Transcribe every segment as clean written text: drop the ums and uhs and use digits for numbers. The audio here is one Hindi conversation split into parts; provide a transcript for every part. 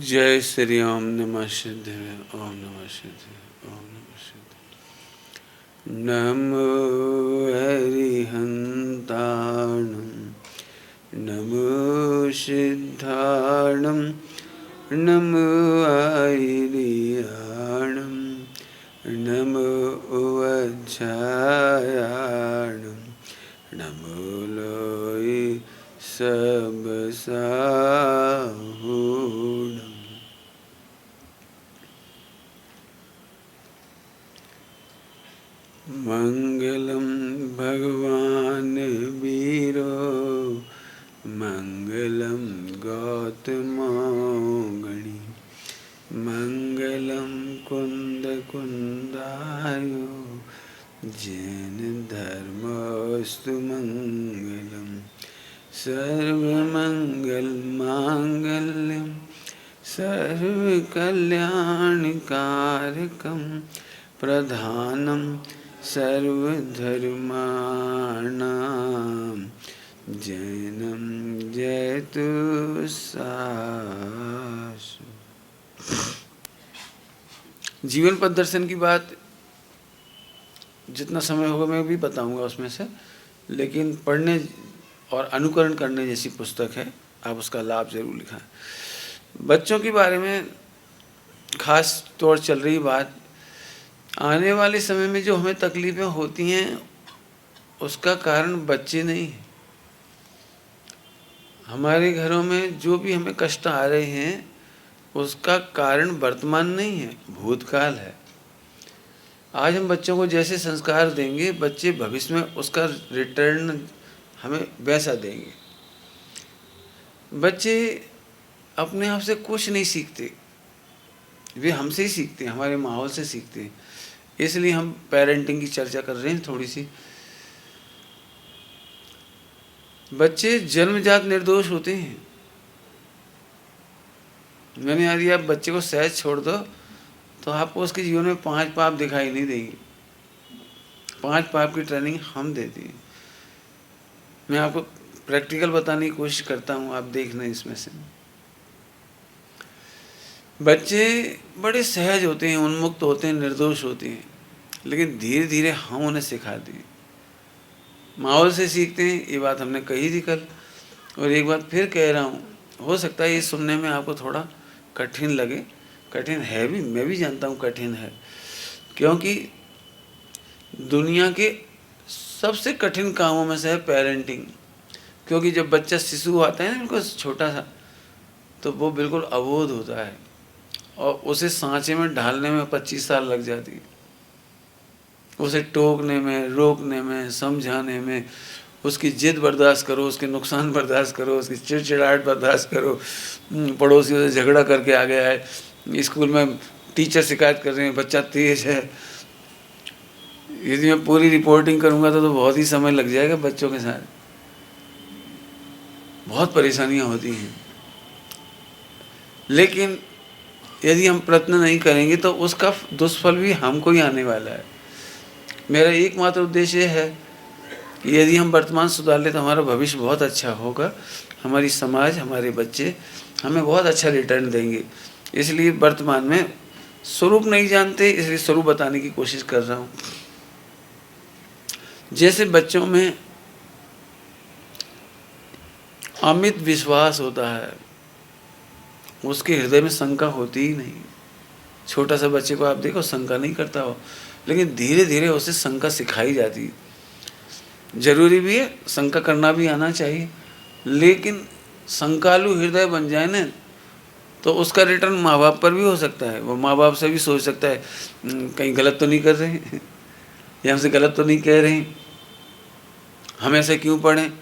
जय श्री ओम नमः शिवाय। ओम नमः शिवाय। ओम नमः शिवाय। नमो हरिहंताणं नमो सिद्धाणं नमो आयर्याणं नमो वज्रायाणं नमो लोय सबसाहूणम्। मंगलम भगवान वीरो मंगलम गौतमोगणि मंगलम कुंद कुंदायो जैन धर्मस्तु मंगलम सर्वमंगल मांगल्यम सर्वकल्याणकारकम प्रधानम सर्वधर्माणां जैनम जयतु सासु। जीवन पथ दर्शन की बात जितना समय होगा मैं भी बताऊंगा उसमें से, लेकिन पढ़ने और अनुकरण करने जैसी पुस्तक है, आप उसका लाभ जरूर लिखाएं। बच्चों के बारे में खास तौर चल रही बात, आने वाले समय में जो हमें तकलीफ़ें होती हैं उसका कारण बच्चे नहीं हैं। हमारे घरों में जो भी हमें कष्ट आ रहे हैं उसका कारण वर्तमान नहीं है, भूतकाल है। आज हम बच्चों को जैसे संस्कार देंगे बच्चे भविष्य में उसका रिटर्न हमें वैसा देंगे। बच्चे अपने आप से कुछ नहीं सीखते, वे हमसे ही सीखते हैं, हमारे माहौल से सीखते हैं। इसलिए हम पेरेंटिंग की चर्चा कर रहे हैं थोड़ी सी। बच्चे जन्मजात निर्दोष होते हैं। मैंने यदि आप बच्चे को सहज छोड़ दो तो आपको उसके जीवन में 5 पाप दिखाई नहीं देंगे। 5 पाप की ट्रेनिंग हम देते हैं। मैं आपको प्रैक्टिकल बताने की कोशिश करता हूँ, आप देखना इसमें से। बच्चे बड़े सहज होते हैं, उन्मुक्त होते हैं, निर्दोष होते हैं, लेकिन धीरे धीरे हम उन्हें सिखाते हैं, माहौल से सीखते हैं। ये बात हमने कही थी कल, और एक बात फिर कह रहा हूँ। हो सकता है ये सुनने में आपको थोड़ा कठिन लगे, कठिन है भी, मैं भी जानता हूँ कठिन है, क्योंकि दुनिया के सबसे कठिन कामों में से है पेरेंटिंग। क्योंकि जब बच्चा शिशु आता है ना, बिल्कुल छोटा सा, तो वो बिल्कुल अबोध होता है और उसे सांचे में ढालने में 25 साल लग जाती है। उसे टोकने में, रोकने में, समझाने में, उसकी जिद बर्दाश्त करो, उसके नुकसान बर्दाश्त करो, उसकी चिड़चिड़ाहट बर्दाश्त करो। पड़ोसियों से झगड़ा करके आ गया है, स्कूल में टीचर शिकायत कर रहे हैं, बच्चा तेज है। यदि मैं पूरी रिपोर्टिंग करूँगा तो बहुत ही समय लग जाएगा। बच्चों के साथ बहुत परेशानियाँ होती हैं, लेकिन यदि हम प्रयत्न नहीं करेंगे तो उसका दुष्फल भी हमको ही आने वाला है। मेरा एकमात्र उद्देश्य है कि यदि हम वर्तमान सुधार लें तो हमारा भविष्य बहुत अच्छा होगा। हमारी समाज, हमारे बच्चे हमें बहुत अच्छा रिटर्न देंगे। इसलिए वर्तमान में स्वरूप नहीं जानते, इसलिए स्वरूप बताने की कोशिश कर रहा हूँ। जैसे बच्चों में अमित विश्वास होता है, उसके हृदय में शंका होती ही नहीं। छोटा सा बच्चे को आप देखो, शंका नहीं करता हो, लेकिन धीरे धीरे उसे शंका सिखाई जाती है। जरूरी भी है, शंका करना भी आना चाहिए, लेकिन शंकालु हृदय बन जाए ना तो उसका रिटर्न माँ बाप पर भी हो सकता है। वो माँ बाप से भी सोच सकता है कहीं गलत तो नहीं कर रहे हैं, या हमसे गलत तो नहीं कह रहे हैं, हम ऐसे क्यों पढ़ें,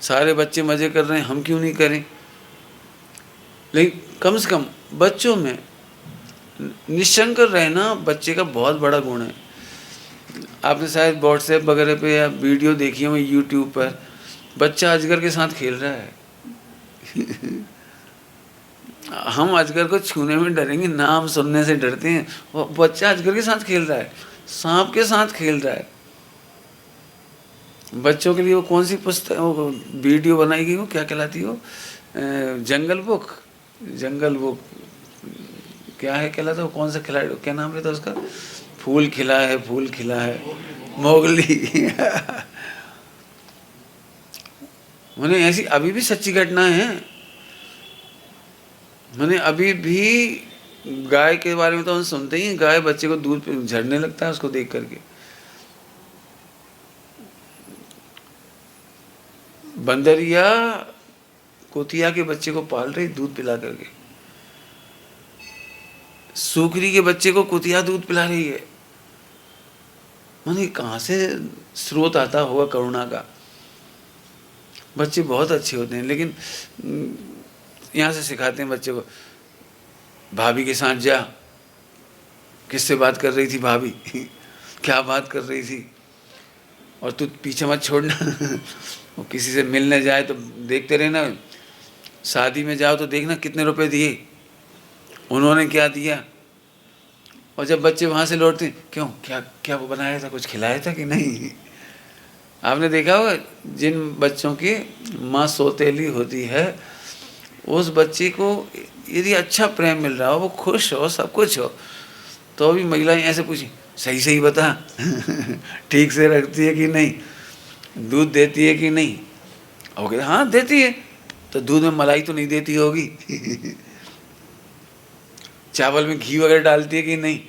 सारे बच्चे मज़े कर रहे हैं, हम क्यों नहीं करें। लेकिन कम से कम बच्चों में निशंक रहना बच्चे का बहुत बड़ा गुण है। आपने शायद व्हाट्सएप वगैरह पे या वीडियो देखी हो यूट्यूब पर, बच्चा अजगर के साथ खेल रहा है। हम अजगर को छूने में डरेंगे, नाम सुनने से डरते हैं, वो बच्चा अजगर के साथ खेल रहा है, सांप के साथ खेल रहा है। बच्चों के लिए वो कौन सी पुस्तक, वो वीडियो बनाई गई, वो क्या कहलाती हो, जंगल बुक क्या है कहलाता, वो कौन सा खिलाड़ी, क्या नाम रहता उसका, फूल खिला है, फूल खिला है, मोगली। मैंने ऐसी अभी भी सच्ची घटनाएं हैं। मैंने अभी भी गाय के बारे में तो हम सुनते ही, गाय बच्चे को दूध पे झड़ने लगता है उसको देख करके। बंदरिया कुतिया के बच्चे को पाल रही दूध पिला करके, सुकरी के बच्चे को कुतिया दूध पिला रही है। मैंने कहाँ से स्रोत आता होगा करुणा का। बच्चे बहुत अच्छे होते हैं, लेकिन यहाँ से सिखाते हैं बच्चे को, भाभी के साथ जा, किससे बात कर रही थी भाभी, क्या बात कर रही थी, और तू पीछे मत छोड़ना। वो किसी से मिलने जाए तो देखते रहना, शादी में जाओ तो देखना कितने रुपए दिए, उन्होंने क्या दिया। और जब बच्चे वहाँ से लौटते, क्यों, क्या क्या वो बनाया था, कुछ खिलाया था कि नहीं। आपने देखा होगा जिन बच्चों की माँ सौतेली होती है, उस बच्चे को यदि अच्छा प्रेम मिल रहा हो, वो खुश हो, सब कुछ हो, तो अभी महिलाएं ऐसे पूछी, सही सही बता, ठीक से रखती है कि नहीं, दूध देती है कि नहीं। और कहते हाँ देती है, तो दूध में मलाई तो नहीं देती होगी। चावल में घी वगैरह डालती है कि नहीं।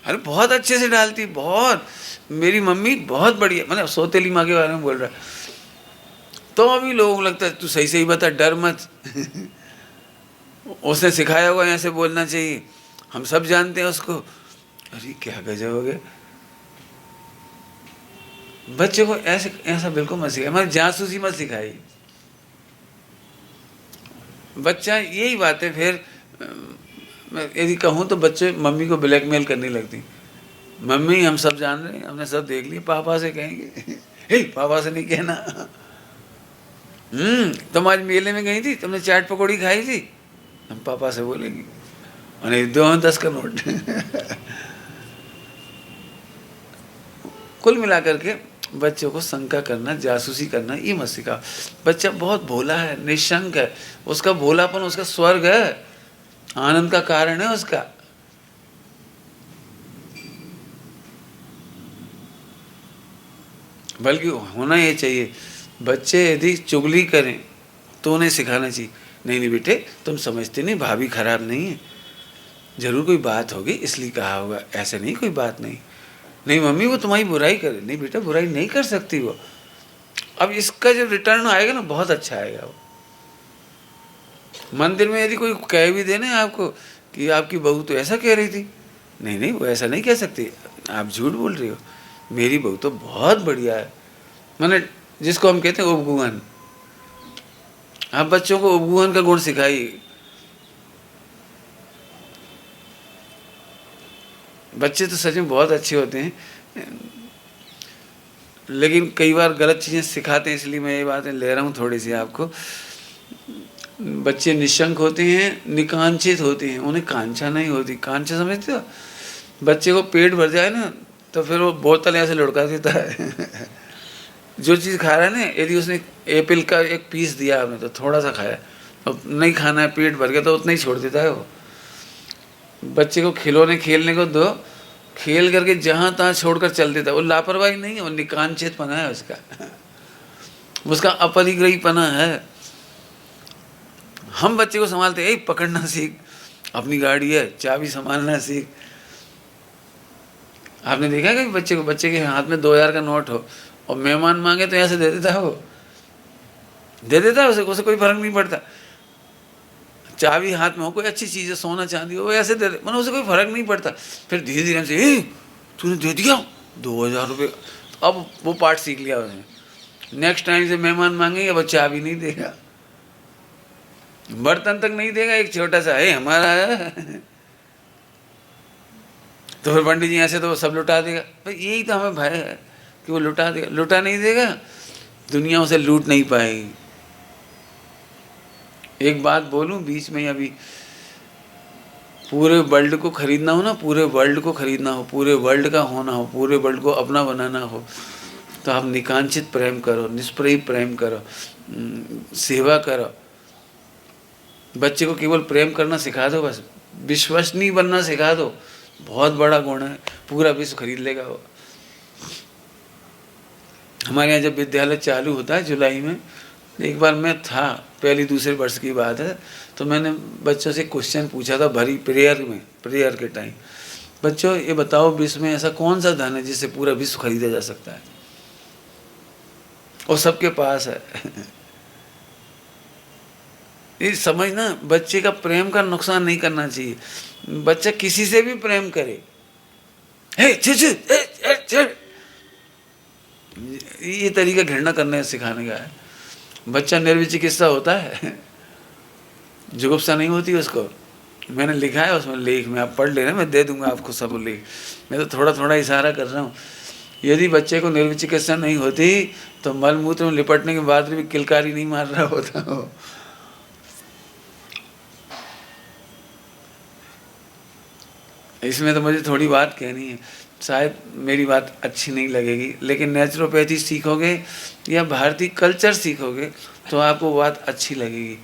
अरे बहुत अच्छे से डालती, बहुत, मेरी मम्मी बहुत बढ़िया, मतलब सौतेली माँ के बारे में बोल रहा। तो अभी लोगों को लगता है तू सही सही बता, डर मत। उसने सिखाया हुआ ऐसे बोलना चाहिए, हम सब जानते हैं उसको। अरे क्या गजब हो गया। बच्चे को ऐसे ऐसा बिल्कुल मत सिखाए, मतलब जासूसी मत सिखाई। बच्चा यही बात है। फिर यदि कहूँ तो बच्चे मम्मी को ब्लैकमेल करने लगती, मम्मी हम सब जान रहे हैं, हमने सब देख लिया, पापा से कहेंगे। हे पापा से नहीं कहना। तुम आज मेले में गई थी, तुमने चाट पकौड़ी खाई थी, हम पापा से बोलेंगे, और 2-10 का नोट। कुल मिलाकर के बच्चों को शंका करना, जासूसी करना ये मत सिखाओ। बच्चा बहुत भोला है, निशंक है, उसका भोलापन उसका स्वर्ग है, आनंद का कारण है उसका। बल्कि होना ये चाहिए, बच्चे यदि चुगली करें तो उन्हें सिखाना चाहिए, नहीं नहीं बेटे तुम समझते नहीं, भाभी खराब नहीं है, जरूर कोई बात होगी इसलिए कहा होगा, ऐसे नहीं कोई बात नहीं। नहीं मम्मी वो तुम्हारी बुराई करे, नहीं बेटा बुराई नहीं कर सकती वो। अब इसका जब रिटर्न आएगा ना बहुत अच्छा आएगा। वो मंदिर में यदि कोई कह भी देना आपको कि आपकी बहू तो ऐसा कह रही थी, नहीं नहीं वो ऐसा नहीं कह सकती, आप झूठ बोल रही हो, मेरी बहू तो बहुत बढ़िया है। मैंने जिसको हम कहते हैं उपगुहन, आप बच्चों को उपगुहन का गुण सिखाइए। बच्चे तो सच में बहुत अच्छे होते हैं, लेकिन कई बार गलत चीज़ें सिखाते हैं, इसलिए मैं ये बातें ले रहा हूँ थोड़ी सी आपको। बच्चे निशंक होते हैं, निकांक्षित होते हैं, उन्हें कांक्षा नहीं होती। कांक्षा समझते हो, बच्चे को पेट भर जाए ना तो फिर वो बोतल ऐसे लुढ़का देता है। जो चीज़ खा रहा है ना, यदि उसने एप्पल का एक पीस दिया आपने तो थोड़ा सा खाया, अब नहीं खाना है, पेट भर गया तो उतना ही छोड़ देता है वो। बच्चे को खिलौने खेलने को दो, खेल करके जहाँ तहाँ छोड़कर चल देता है। वो लापरवाही नहीं है, वो निकांक्षितपना है उसका, उसका अपरिग्रहीपना है। हम बच्चे को संभालते हैं, पकड़ना सीख, अपनी गाड़ी है चाबी संभालना सीख। आपने देखा है कि बच्चे को, बच्चे के हाथ में 2000 का नोट हो और मेहमान मांगे तो ऐसे दे देता है, वो दे देता है, उसे कोई फर्क नहीं पड़ता। चाबी हाथ में हो, कोई अच्छी चीज़ है, सोना चांदी हो, वो ऐसे दे दे, मतलब उसे कोई फर्क नहीं पड़ता। फिर धीरे धीरे हमसे, तूने दे दिया 2000 रुपये, अब वो पाठ सीख लिया उसने। नेक्स्ट टाइम से मेहमान मांगेंगे, अब चाबी नहीं देगा, बर्तन तक नहीं देगा, एक छोटा सा है हमारा है। तो फिर पंडित जी ऐसे तो वो सब लुटा देगा। भाई यही तो हमें भय है कि वो लुटा देगा, लुटा नहीं देगा, दुनिया उसे लूट नहीं पाएगी। एक बात बोलूं बीच में, अभी पूरे वर्ल्ड को खरीदना हो ना, पूरे वर्ल्ड को खरीदना हो, पूरे वर्ल्ड का होना हो, पूरे वर्ल्ड को अपना बनाना हो, तो आप निकांक्षित प्रेम करो, निष्प्रय प्रेम करो, सेवा करो। बच्चे को केवल प्रेम करना सिखा दो बस, विश्वसनीय बनना सिखा दो, बहुत बड़ा गुण है, पूरा विश्व खरीद लेगा वो। हमारे यहाँ जब विद्यालय चालू होता है जुलाई में, एक बार मैं था, पहली दूसरे वर्ष की बात है, तो मैंने बच्चों से क्वेश्चन पूछा था भरी प्रेयर के टाइम, बच्चों ये बताओ विश्व में ऐसा कौन सा धन है जिससे पूरा विश्व खरीदा जा सकता है, और सबके पास है। ये समझना, बच्चे का प्रेम का नुकसान नहीं करना चाहिए। बच्चा किसी से भी प्रेम करे, हे ये तरीका घृणा करने सिखाने का है। बच्चा निर्विचिकित्सा होता है, जुगुप्सा नहीं होती उसको। मैंने लिखा है उसमें लेख में, आप पढ़ लेना, मैं दे दूंगा आपको सब लेख। मैं तो थोड़ा थोड़ा इशारा कर रहा हूँ। यदि बच्चे को निर्विचिकित्सा नहीं होती तो मलमूत्र में लिपटने के बाद भी किलकारी नहीं मार रहा होता हो। इसमें तो मुझे थोड़ी बात कहनी है, शायद मेरी बात अच्छी नहीं लगेगी, लेकिन नेचुरोपैथी सीखोगे या भारतीय कल्चर सीखोगे तो आपको बात अच्छी लगेगी।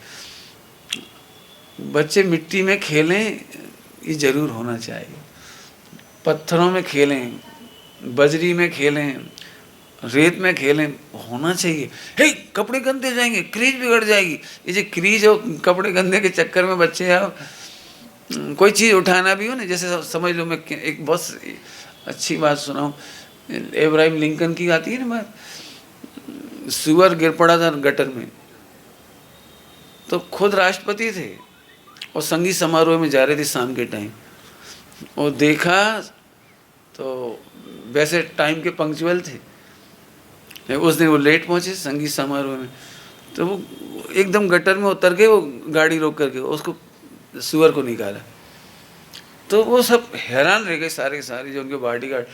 बच्चे मिट्टी में खेलें, ये जरूर होना चाहिए। पत्थरों में खेलें, बजरी में खेलें, रेत में खेलें, होना चाहिए। हे कपड़े गंदे जाएंगे, क्रीज बिगड़ जाएगी। ये जो क्रीज और कपड़े गंदे के चक्कर में बच्चे आप कोई चीज़ उठाना भी हो ना, जैसे समझ लो, मैं एक बहुत अच्छी बात सुनाऊँ, एब्राहिम लिंकन की आती है ना बात, सुअर गिर पड़ा था गटर में, तो खुद राष्ट्रपति थे और संगीत समारोह में जा रहे थे शाम के टाइम, और देखा तो वैसे टाइम के पंक्चुअल थे, उस दिन वो लेट पहुँचे संगीत समारोह में, तो वो एकदम गटर में उतर के वो गाड़ी रोक करके उसको सुअर को निकाला। तो वो सब हैरान रह गए सारे जो उनके बॉडीगार्ड।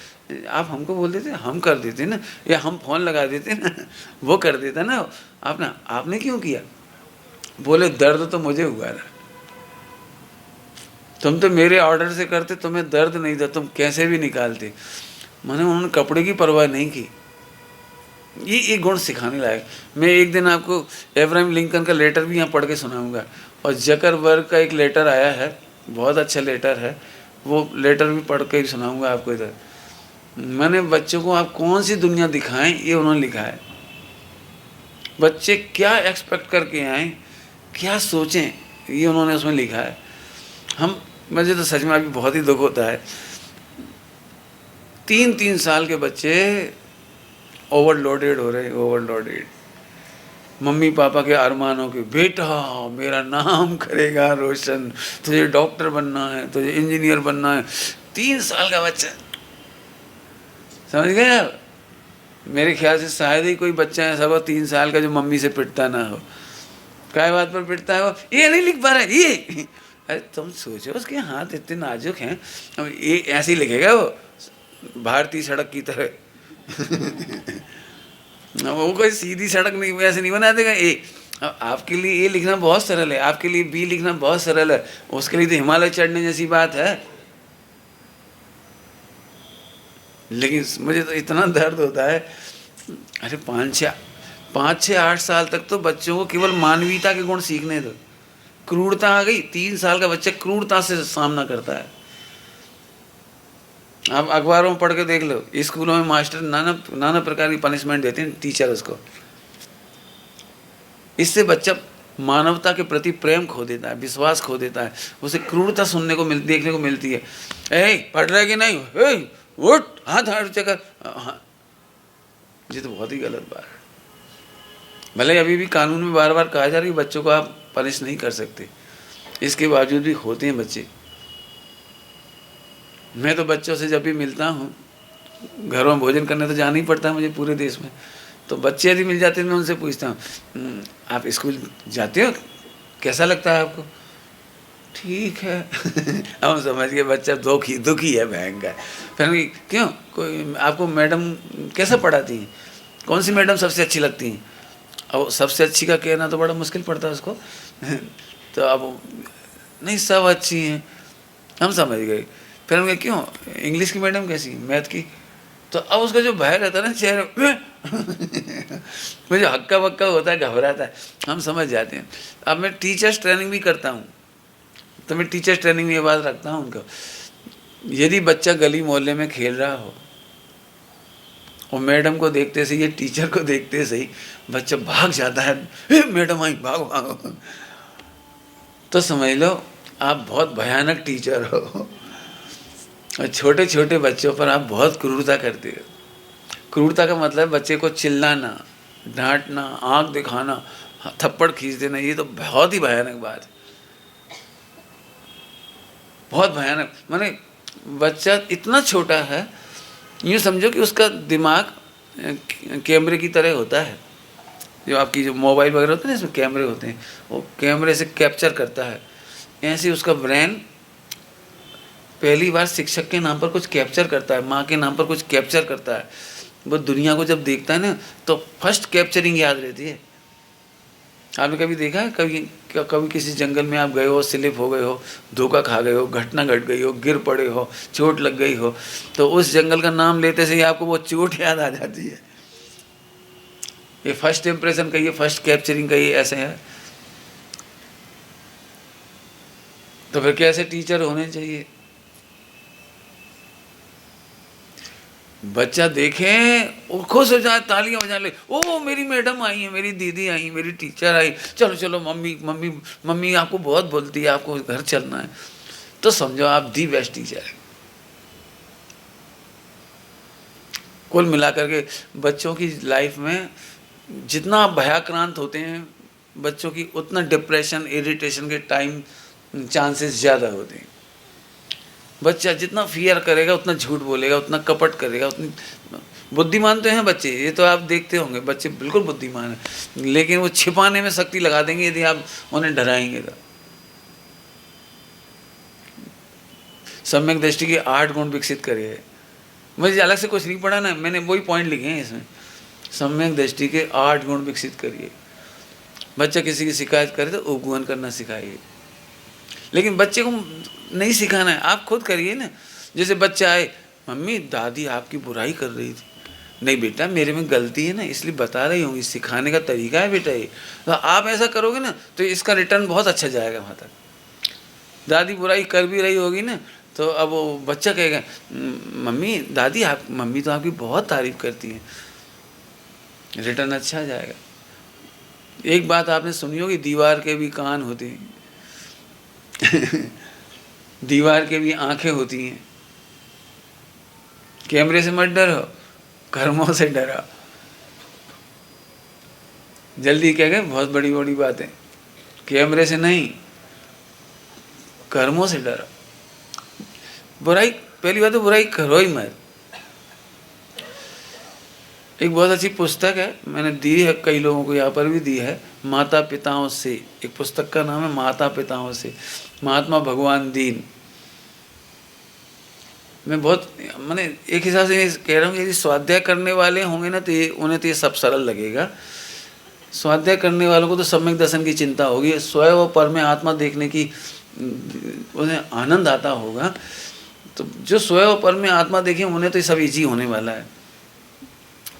आप हमको बोल देते, हम कर देते ना, या हम फ़ोन लगा देते ना, वो कर देता ना, आपने क्यों किया? बोले दर्द तो मुझे हुआ था, तुम तो मेरे ऑर्डर से करते, तुम्हें दर्द नहीं था, तुम कैसे भी निकालते। मैंने उन्होंने कपड़े की परवाह नहीं की। ये एक गुण सिखाने लायक। मैं एक दिन आपको एब्राहिम लिंकन का लेटर भी यहाँ पढ़ के सुनाऊंगा, और जकरबर्ग का एक लेटर आया है, बहुत अच्छा लेटर है, वो लेटर भी पढ़ के सुनाऊंगा आपको इधर। मैंने बच्चों को आप कौन सी दुनिया दिखाएं, ये उन्होंने लिखा है। बच्चे क्या एक्सपेक्ट करके आएँ, क्या सोचें, ये उन्होंने उसमें लिखा है। मुझे तो सच में अभी बहुत ही दुख होता है, 3-3 साल के बच्चे ओवरलोडेड हो रहे, ओवरलोडेड। मम्मी पापा के अरमानों के, बेटा मेरा नाम करेगा रोशन, तुझे डॉक्टर बनना है, तुझे इंजीनियर बनना है। 3 साल का बच्चा, समझ गए आप? मेरे ख्याल से शायद ही कोई बच्चा ऐसा हो 3 साल का जो मम्मी से पिटता ना हो। क्या बात पर पिटता है वो? ये नहीं लिख पा रहा है, ये। अरे तुम सोचो, उसके हाथ इतने नाजुक हैं, ये ऐसे ही लिखेगा वो भारतीय सड़क की तरह। वो कोई सीधी सड़क नहीं, वैसे नहीं बना देगा। आपके लिए ए लिखना बहुत सरल है, आपके लिए बी लिखना बहुत सरल है, उसके लिए तो हिमालय चढ़ने जैसी बात है। लेकिन मुझे तो इतना दर्द होता है। अरे 5-6-8 साल तक तो बच्चों को केवल मानवीयता के गुण सीखने दो। क्रूरता आ गई, 3 साल का बच्चा क्रूरता से सामना करता है। आप अखबारों में पढ़ के देख लो, स्कूलों में मास्टर नाना प्रकार की पनिशमेंट देते हैं टीचर उसको। इससे बच्चा मानवता के प्रति प्रेम खो देता है, विश्वास खो देता है, उसे क्रूरता देखने को मिलती है। ए पढ़ रहा है कि नहीं, ए उठ, हाथ चकर। हाँ, ये तो बहुत ही गलत बात है। भले अभी भी कानून में बार बार कहा जा रहा है कि बच्चों को आप पनिश नहीं कर सकते, इसके बावजूद भी होते हैं बच्चे। मैं तो बच्चों से जब भी मिलता हूँ, घरों में भोजन करने तो जाना ही पड़ता है मुझे पूरे देश में, तो बच्चे यदि मिल जाते हैं मैं उनसे पूछता हूँ, आप स्कूल जाते हो, कैसा लगता है आपको? ठीक है। हम समझ गए बच्चा दुखी है भयंकर। फिर क्यों, कोई आपको मैडम कैसा पढ़ाती हैं, कौन सी मैडम सबसे अच्छी लगती हैं? अब सबसे अच्छी का कहना तो बड़ा मुश्किल पड़ता है उसको। तो अब नहीं, सब अच्छी हैं, हम समझ गए। फिर हम कहे क्यों, इंग्लिश की मैडम कैसी, मैथ की? तो अब उसका जो भय रहता है ना चेहरे में, मुझे हक्का बक्का होता है, घबराता है, हम समझ जाते हैं। अब मैं टीचर्स ट्रेनिंग भी करता हूँ, तो मैं टीचर ट्रेनिंग में ये बात रखता हूँ उनको, यदि बच्चा गली मोहल्ले में खेल रहा हो और मैडम को देखते से, ये टीचर को देखते से ही बच्चा भाग जाता है, मैडम आई, भागो भागो, तो समझ लो आप बहुत भयानक टीचर हो और छोटे छोटे बच्चों पर आप बहुत क्रूरता करते हो। क्रूरता का मतलब बच्चे को चिल्लाना, डांटना, आंख दिखाना, थप्पड़ खींच देना, ये तो बहुत ही भयानक बात है, बहुत भयानक। माने बच्चा इतना छोटा है, यूँ समझो कि उसका दिमाग कैमरे की तरह होता है। जो आपकी जो मोबाइल वगैरह होते हैं ना, इसमें कैमरे होते हैं, वो कैमरे से कैप्चर करता है। ऐसे उसका ब्रेन पहली बार शिक्षक के नाम पर कुछ कैप्चर करता है, माँ के नाम पर कुछ कैप्चर करता है। वो दुनिया को जब देखता है ना, तो फर्स्ट कैप्चरिंग याद रहती है। आपने कभी देखा है, कभी किसी जंगल में आप गए हो, स्लिप हो गए हो, धोखा खा गए हो, घटना घट गई हो, गिर पड़े हो, चोट लग गई हो, तो उस जंगल का नाम लेते से ही आपको वो चोट याद आ जाती है। ये फर्स्ट इम्प्रेशन का, ये फर्स्ट कैप्चरिंग का, ये ऐसे है। तो फिर कैसे टीचर होने चाहिए? बच्चा देखे वो खुश हो जाए, तालियां बजा ले, ओ मेरी मैडम आई है, मेरी दीदी आई, मेरी टीचर आई, चलो चलो मम्मी मम्मी मम्मी आपको बहुत बोलती है, आपको घर चलना है, तो समझो आप दी बेस्ट टीचर है। कुल मिलाकर के बच्चों की लाइफ में जितना आप भयाक्रांत होते हैं बच्चों की, उतना डिप्रेशन, इरिटेशन के टाइम चांसेस ज़्यादा होते हैं। बच्चा जितना फियर करेगा उतना झूठ बोलेगा, उतना कपट करेगा, उतनी बुद्धिमान तो हैं बच्चे, ये तो आप देखते होंगे, बच्चे बिल्कुल बुद्धिमान हैं, लेकिन वो छिपाने में शक्ति लगा देंगे यदि आप उन्हें डराएंगे तो। सम्यक दृष्टि के 8 गुण विकसित करिए। मुझे अलग से कुछ नहीं पढ़ा ना, मैंने वही पॉइंट लिखे हैं इसमें। सम्यक दृष्टि के 8 गुण विकसित करिए। बच्चा किसी की शिकायत करे तो उपगमन करना सिखाइए, लेकिन बच्चे को नहीं सिखाना है, आप खुद करिए ना। जैसे बच्चा आए, मम्मी दादी आपकी बुराई कर रही थी, नहीं बेटा मेरे में गलती है ना, इसलिए बता रही होंगी, सिखाने का तरीका है बेटा ये। तो आप ऐसा करोगे ना तो इसका रिटर्न बहुत अच्छा जाएगा वहाँ तक। दादी बुराई कर भी रही होगी ना, तो अब वो बच्चा कहेगा मम्मी दादी आप, मम्मी तो आपकी बहुत तारीफ करती हैं, रिटर्न अच्छा जाएगा। एक बात आपने सुनी होगी, दीवार के भी कान होते हैं दीवार के भी आंखें होती हैं। कैमरे से मत डरो, कर्मों से डरो। जल्दी कह गए बहुत बड़ी बड़ी बातें, कैमरे से नहीं, कर्मों से डरो। बुराई, पहली बात तो बुराई करो ही मत। एक बहुत अच्छी पुस्तक है, मैंने दी है कई लोगों को, यहाँ पर भी दी है, माता पिताओं से। एक पुस्तक का नाम है माता पिताओं से, महात्मा भगवान दीन। मैं बहुत मैंने एक हिसाब से कह रहा हूँ, यदि स्वाध्याय करने वाले होंगे ना तो ये उन्हें तो ये सब सरल लगेगा। स्वाध्याय करने वालों को तो सम्यक दर्शन की चिंता होगी, स्वयं और पर में आत्मा देखने की उन्हें आनंद आता होगा। तो जो स्वयं और पर में आत्मा देखें उन्हें तो ये सब ईजी होने वाला है।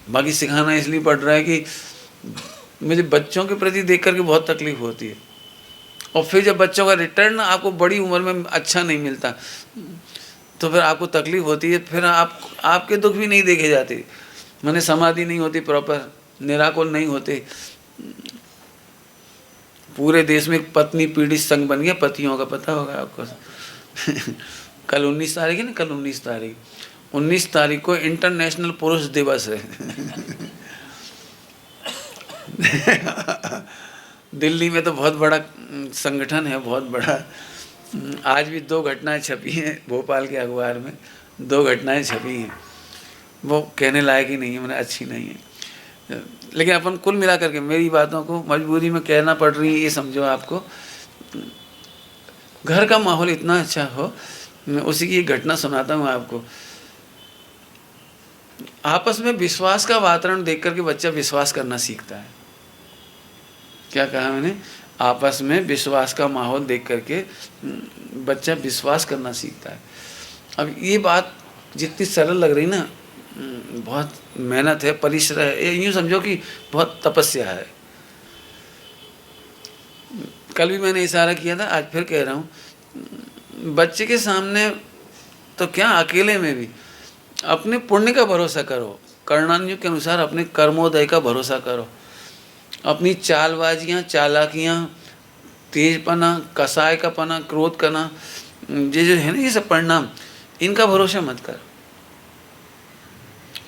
बाकी सिखाना इसलिए पड़ रहा है कि मुझे बच्चों के प्रति देख करके बहुत तकलीफ होती है, और फिर जब बच्चों का रिटर्न आपको बड़ी उम्र में अच्छा नहीं मिलता तो फिर आपको तकलीफ होती है। फिर आपके दुख भी नहीं देखे जाते, माने समाधि नहीं होती प्रॉपर, निराकुल नहीं होते। पूरे देश में पत्नी पीड़ित संघ बन गया पतियों का, पता होगा आपको कल 19 तारीख है ना, कल 19 तारीख को इंटरनेशनल पुरुष दिवस है दिल्ली में तो बहुत बड़ा संगठन है, बहुत बड़ा। आज भी 2 घटनाएं छपी हैं भोपाल के अखबार में, 2 घटनाएं छपी हैं, वो कहने लायक ही नहीं है, मैंने अच्छी नहीं है। लेकिन अपन कुल मिला करके मेरी बातों को मजबूरी में कहना पड़ रही है, ये समझो आपको। घर का माहौल इतना अच्छा हो, मैं उसी की एक घटना सुनाता हूँ आपको। आपस में विश्वास का वातावरण देख करके बच्चा विश्वास करना सीखता है। क्या कहा मैंने? आपस में विश्वास का माहौल देख करके बच्चा विश्वास करना सीखता है। अब ये बात जितनी सरल लग रही ना, बहुत मेहनत है, परिश्रम है, यूँ समझो कि बहुत तपस्या है। कल भी मैंने इशारा किया था, आज फिर कह रहा हूँ, बच्चे के सामने तो क्या, अकेले में भी अपने पुण्य का भरोसा करो, कर्णान्यों के अनुसार अपने कर्मोदय का भरोसा करो। अपनी चालबाजियाँ, चालाकियाँ, तेजपना, कसाय का पना, क्रोध करना, ये जो है ना, ये सब परिणाम, इनका भरोसा मत करो।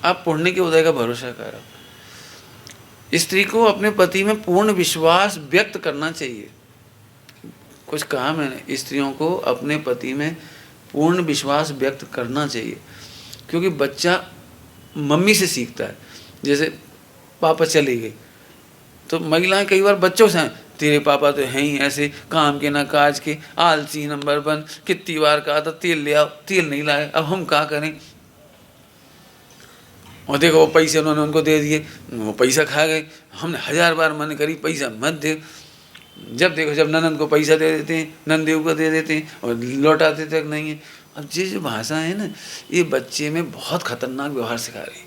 आप पुण्य के उदय का भरोसा करो। स्त्री को अपने पति में पूर्ण विश्वास व्यक्त करना चाहिए। कुछ कहा मैंने, स्त्रियों को अपने पति में पूर्ण विश्वास व्यक्त करना चाहिए, क्योंकि बच्चा मम्मी से सीखता है। जैसे पापा चले गए तो महिलाएं कई बार बच्चों से, तेरे पापा तो हैं ही ऐसे, काम के ना काज के, आलसी नंबर 1, कितनी बार कहा था तेल ले आओ, तेल नहीं लाए, अब हम क्या करें। और देखो वो पैसे उन्होंने उनको दे दिए, वो पैसा खा गए। हमने 1000 बार मन करी पैसा मत दे, जब देखो जब ननद को पैसा दे देते हैं, नंदेव को दे देते हैं और लौटाते तक नहीं है। अब ये जो भाषा है ना, ये बच्चे में बहुत खतरनाक व्यवहार सिखा रही है।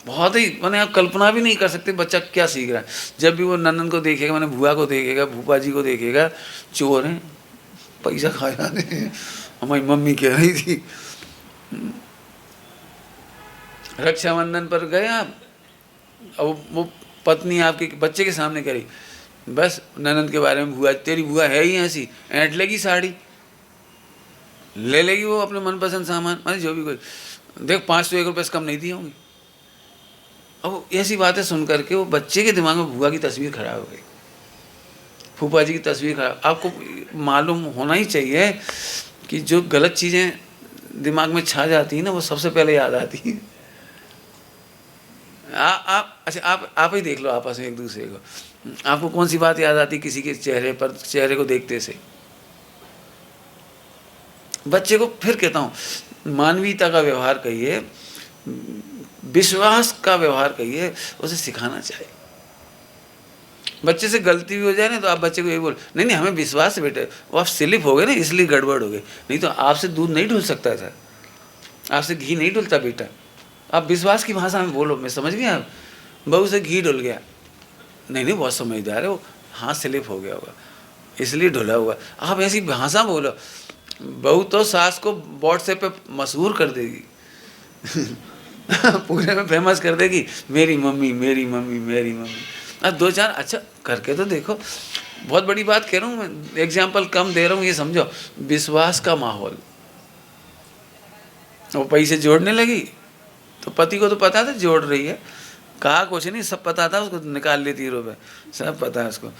बहुत ही, मैंने आप कल्पना भी नहीं कर सकते बच्चा क्या सीख रहा है। जब भी वो ननद को देखेगा, मैंने बुआ को देखेगा, भूपा जी को देखेगा, चोर हैं, पैसा खा जाते हैं। हमारी मम्मी कह रही थी, रक्षाबंधन पर गए आप, अब वो पत्नी आपके बच्चे के सामने करी, बस ननद के बारे में, बुआ तेरी बुआ है ही ऐसी, ऐंठ लेगी साड़ी, ले लेगी वो अपने मनपसंद सामान, माने जो भी कोई, देख 501 रुपये से कम नहीं दिए होंगे। अब ऐसी बातें सुन करके वो बच्चे के दिमाग में बुआ की तस्वीर खराब हो गई, फूफा जी की तस्वीर खराब। आपको मालूम होना ही चाहिए कि जो गलत चीज़ें दिमाग में छा जाती हैं ना, वो सबसे पहले याद आती है। अच्छा आप ही देख लो आपस में एक दूसरे को, आपको कौन सी बात याद आती किसी के चेहरे पर, चेहरे को देखते से। बच्चे को फिर कहता हूँ, मानवीयता का व्यवहार कहिए, विश्वास का व्यवहार कहिए, उसे सिखाना चाहिए। बच्चे से गलती भी हो जाए ना, तो आप बच्चे को ये बोल, नहीं नहीं हमें विश्वास है बेटे, वो आप स्लिप हो गए ना इसलिए गड़बड़ हो गई, नहीं तो आपसे दूध नहीं ढुल सकता था, आपसे घी नहीं ढुलता बेटा। आप विश्वास की भाषा में बोलो, मैं समझ गया, आप बहू से घी ढुल गया, नहीं नहीं बहुत समझदार है वो, हाथ स्लिप हो गया होगा इसलिए ढुला हुआ। आप ऐसी भाषा बोलो, बहू तो सास को व्हाट्सएप पे मशहूर कर देगी पूरे में फेमस कर देगी, मेरी मम्मी मेरी मम्मी मेरी मम्मी। अब 2-4 अच्छा करके तो देखो। बहुत बड़ी बात कह रहा हूँ मैं, एग्जाम्पल कम दे रहा हूँ, ये समझो विश्वास का माहौल। वो पैसे जोड़ने लगी तो पति को तो पता था जोड़ रही है, कहा कुछ नहीं, सब पता था उसको, निकाल लेती रुपये, सब पता है उसको।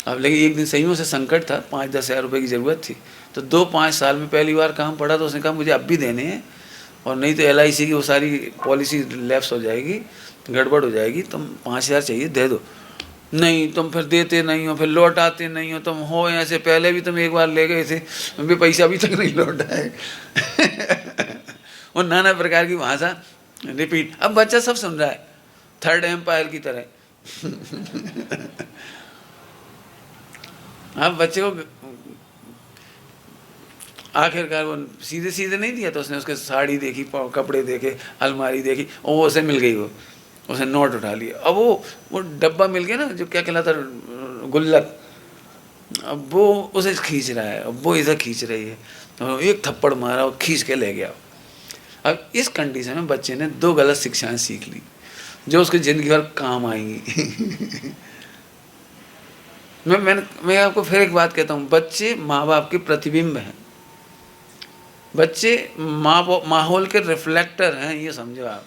अब लेकिन एक दिन सही में उसे संकट था, 5-10 हज़ार रुपये की ज़रूरत थी, तो 2-5 साल में पहली बार काम पड़ा, तो उसने कहा मुझे अब भी देने हैं, और नहीं तो LIC की वो सारी पॉलिसी लैप्स हो जाएगी, गड़बड़ हो जाएगी, तुम 5,000 चाहिए दे दो। नहीं तुम फिर देते नहीं हो, फिर लौटाते नहीं हो, तुम हो ऐसे, पहले भी तुम एक बार ले गए थे, भी पैसा अभी तक नहीं लौटा है और नाना प्रकार की भाषा रिपीट। अब बच्चा सब सुन रहा है, थर्ड एम्पायर की तरह अब बच्चे को आखिरकार वो सीधे सीधे नहीं दिया, तो उसने उसके साड़ी देखी, कपड़े देखे, अलमारी देखी, और वो उसे मिल गई, वो उसने नोट उठा लिया। अब वो डब्बा मिल गया ना, जो क्या कहलाता गुल्लक, अब वो उसे खींच रहा है, अब वो इधर खींच रही है, तो एक थप्पड़ मारा और खींच के ले गया। अब इस कंडीशन में बच्चे ने 2 गलत शिक्षाएं सीख ली, जो उसकी ज़िंदगी भर काम आएंगी मैं आपको फिर एक बात कहता हूँ, बच्चे माँ बाप के प्रतिबिंब हैं, बच्चे माहौल के रिफ्लेक्टर हैं, ये समझो आप।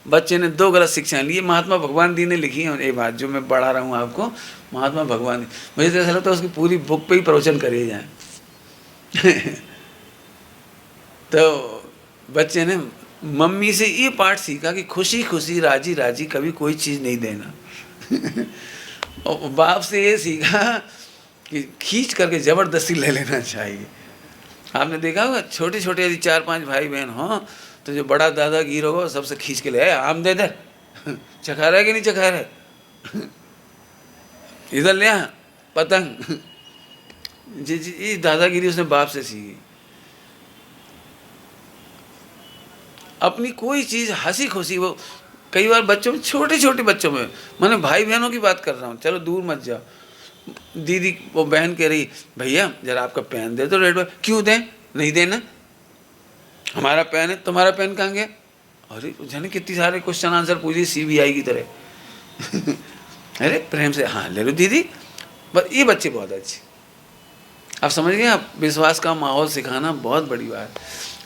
बच्चे ने 2 गलत शिक्षाएं ली, महात्मा भगवान दी ने लिखी है ये बात, जो मैं पढ़ा रहा हूँ आपको, महात्मा भगवान दी, मुझे तो ऐसा लगता है उसकी पूरी बुक पे ही प्रवचन करे जाए तो बच्चे ने मम्मी से ये पाठ सीखा कि खुशी खुशी राजी राजी कभी कोई चीज़ नहीं देना और बाप से ये सीखा कि खींच करके ज़बरदस्ती ले लेना चाहिए। आपने देखा होगा छोटे छोटे यदि 4-5 भाई बहन हों, तो जो बड़ा दादागीर होगा सबसे खींच के ले आए, आम दे दे चखा रहा है कि नहीं चखा रहा है, इधर ले आ पतंग जी जी, ये दादागिरी उसने बाप से सीखी। अपनी कोई चीज़ हंसी खुशी, वो कई बार बच्चों में, छोटे छोटे बच्चों में, मैंने भाई बहनों की बात कर रहा हूँ, चलो दूर मत जाओ, दीदी वो बहन कह रही, भैया जरा आपका पेन दे दो रेड वाला। क्यों दें, नहीं देना, हमारा पेन है, तुम्हारा पेन कहाँ गया? अरे जाने कितनी सारे क्वेश्चन आंसर पूछी CBI की तरह। अरे प्रेम से, हाँ ले लो दीदी। बस ये बच्चे बहुत अच्छे। आप समझ गए, आप विश्वास का माहौल सिखाना बहुत बड़ी बात।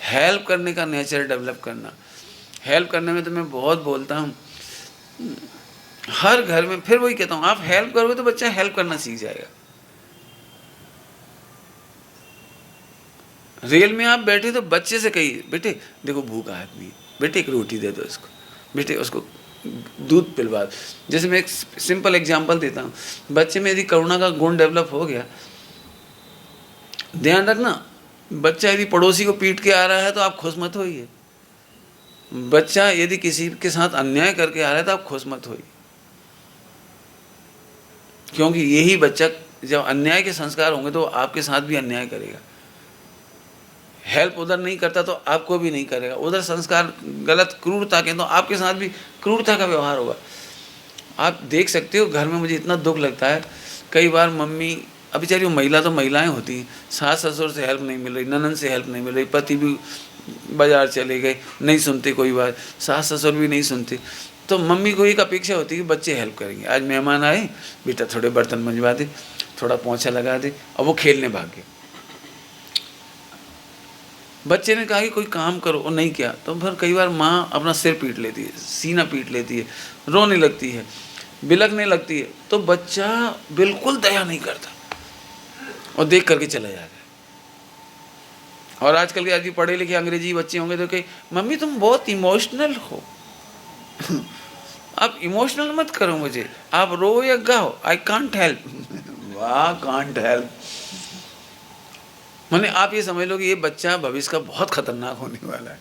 हेल्प करने का नेचर डेवलप करना, हेल्प करने में तो मैं बहुत बोलता हूँ हर घर में। फिर वही कहता हूँ, आप हेल्प करोगे तो बच्चा हेल्प करना सीख जाएगा। रेल में आप बैठे तो बच्चे से कहिए, बेटे देखो भूखा आदमी है, बेटे एक रोटी दे दो इसको, बेटे उसको दूध पिलवा दो। जैसे मैं एक सिंपल एग्जांपल देता हूँ, बच्चे में यदि करुणा का गुण डेवलप हो गया, ध्यान रखना, बच्चा यदि पड़ोसी को पीट के आ रहा है तो आप खुश मत होइए। बच्चा यदि किसी के साथ अन्याय करके आ रहा है तो आप खुश मत होइए, क्योंकि यही बच्चा जब अन्याय के संस्कार होंगे तो आपके साथ भी अन्याय करेगा। हेल्प उधर नहीं करता तो आपको भी नहीं करेगा, उधर संस्कार गलत क्रूरता के तो आपके साथ भी क्रूरता का व्यवहार होगा। आप देख सकते हो, घर में मुझे इतना दुख लगता है, कई बार मम्मी, अब बेचारी महिला तो महिलाएं होती हैं, सास ससुर से हेल्प नहीं मिल रही, ननद से हेल्प नहीं मिल रही, पति भी बाजार चले गए, नहीं सुनते कोई बात, सास ससुर भी नहीं सुनते, तो मम्मी को एक अपेक्षा होती है कि बच्चे हेल्प करेंगे। आज मेहमान आए, बेटा थोड़े बर्तन मंजवा दे, थोड़ा पोंछा लगा दे, और वो खेलने भाग गए। बच्चे ने कहा कि कोई काम करो, और नहीं किया, तो फिर कई बार माँ अपना सिर पीट लेती है, सीना पीट लेती है, रोने लगती है, बिलखने लगती है, तो बच्चा बिल्कुल दया नहीं करता और देख करके चला जाता है। और आजकल के आदमी पढ़े लिखे अंग्रेजी बच्चे होंगे तो कहीं, मम्मी तुम बहुत इमोशनल हो। आप इमोशनल मत करो मुझे, आप रो या गाओ, आई कांट हेल्प। वाह, कांट हेल्प, माने आप ये समझ लो कि ये बच्चा भविष्य का बहुत खतरनाक होने वाला है।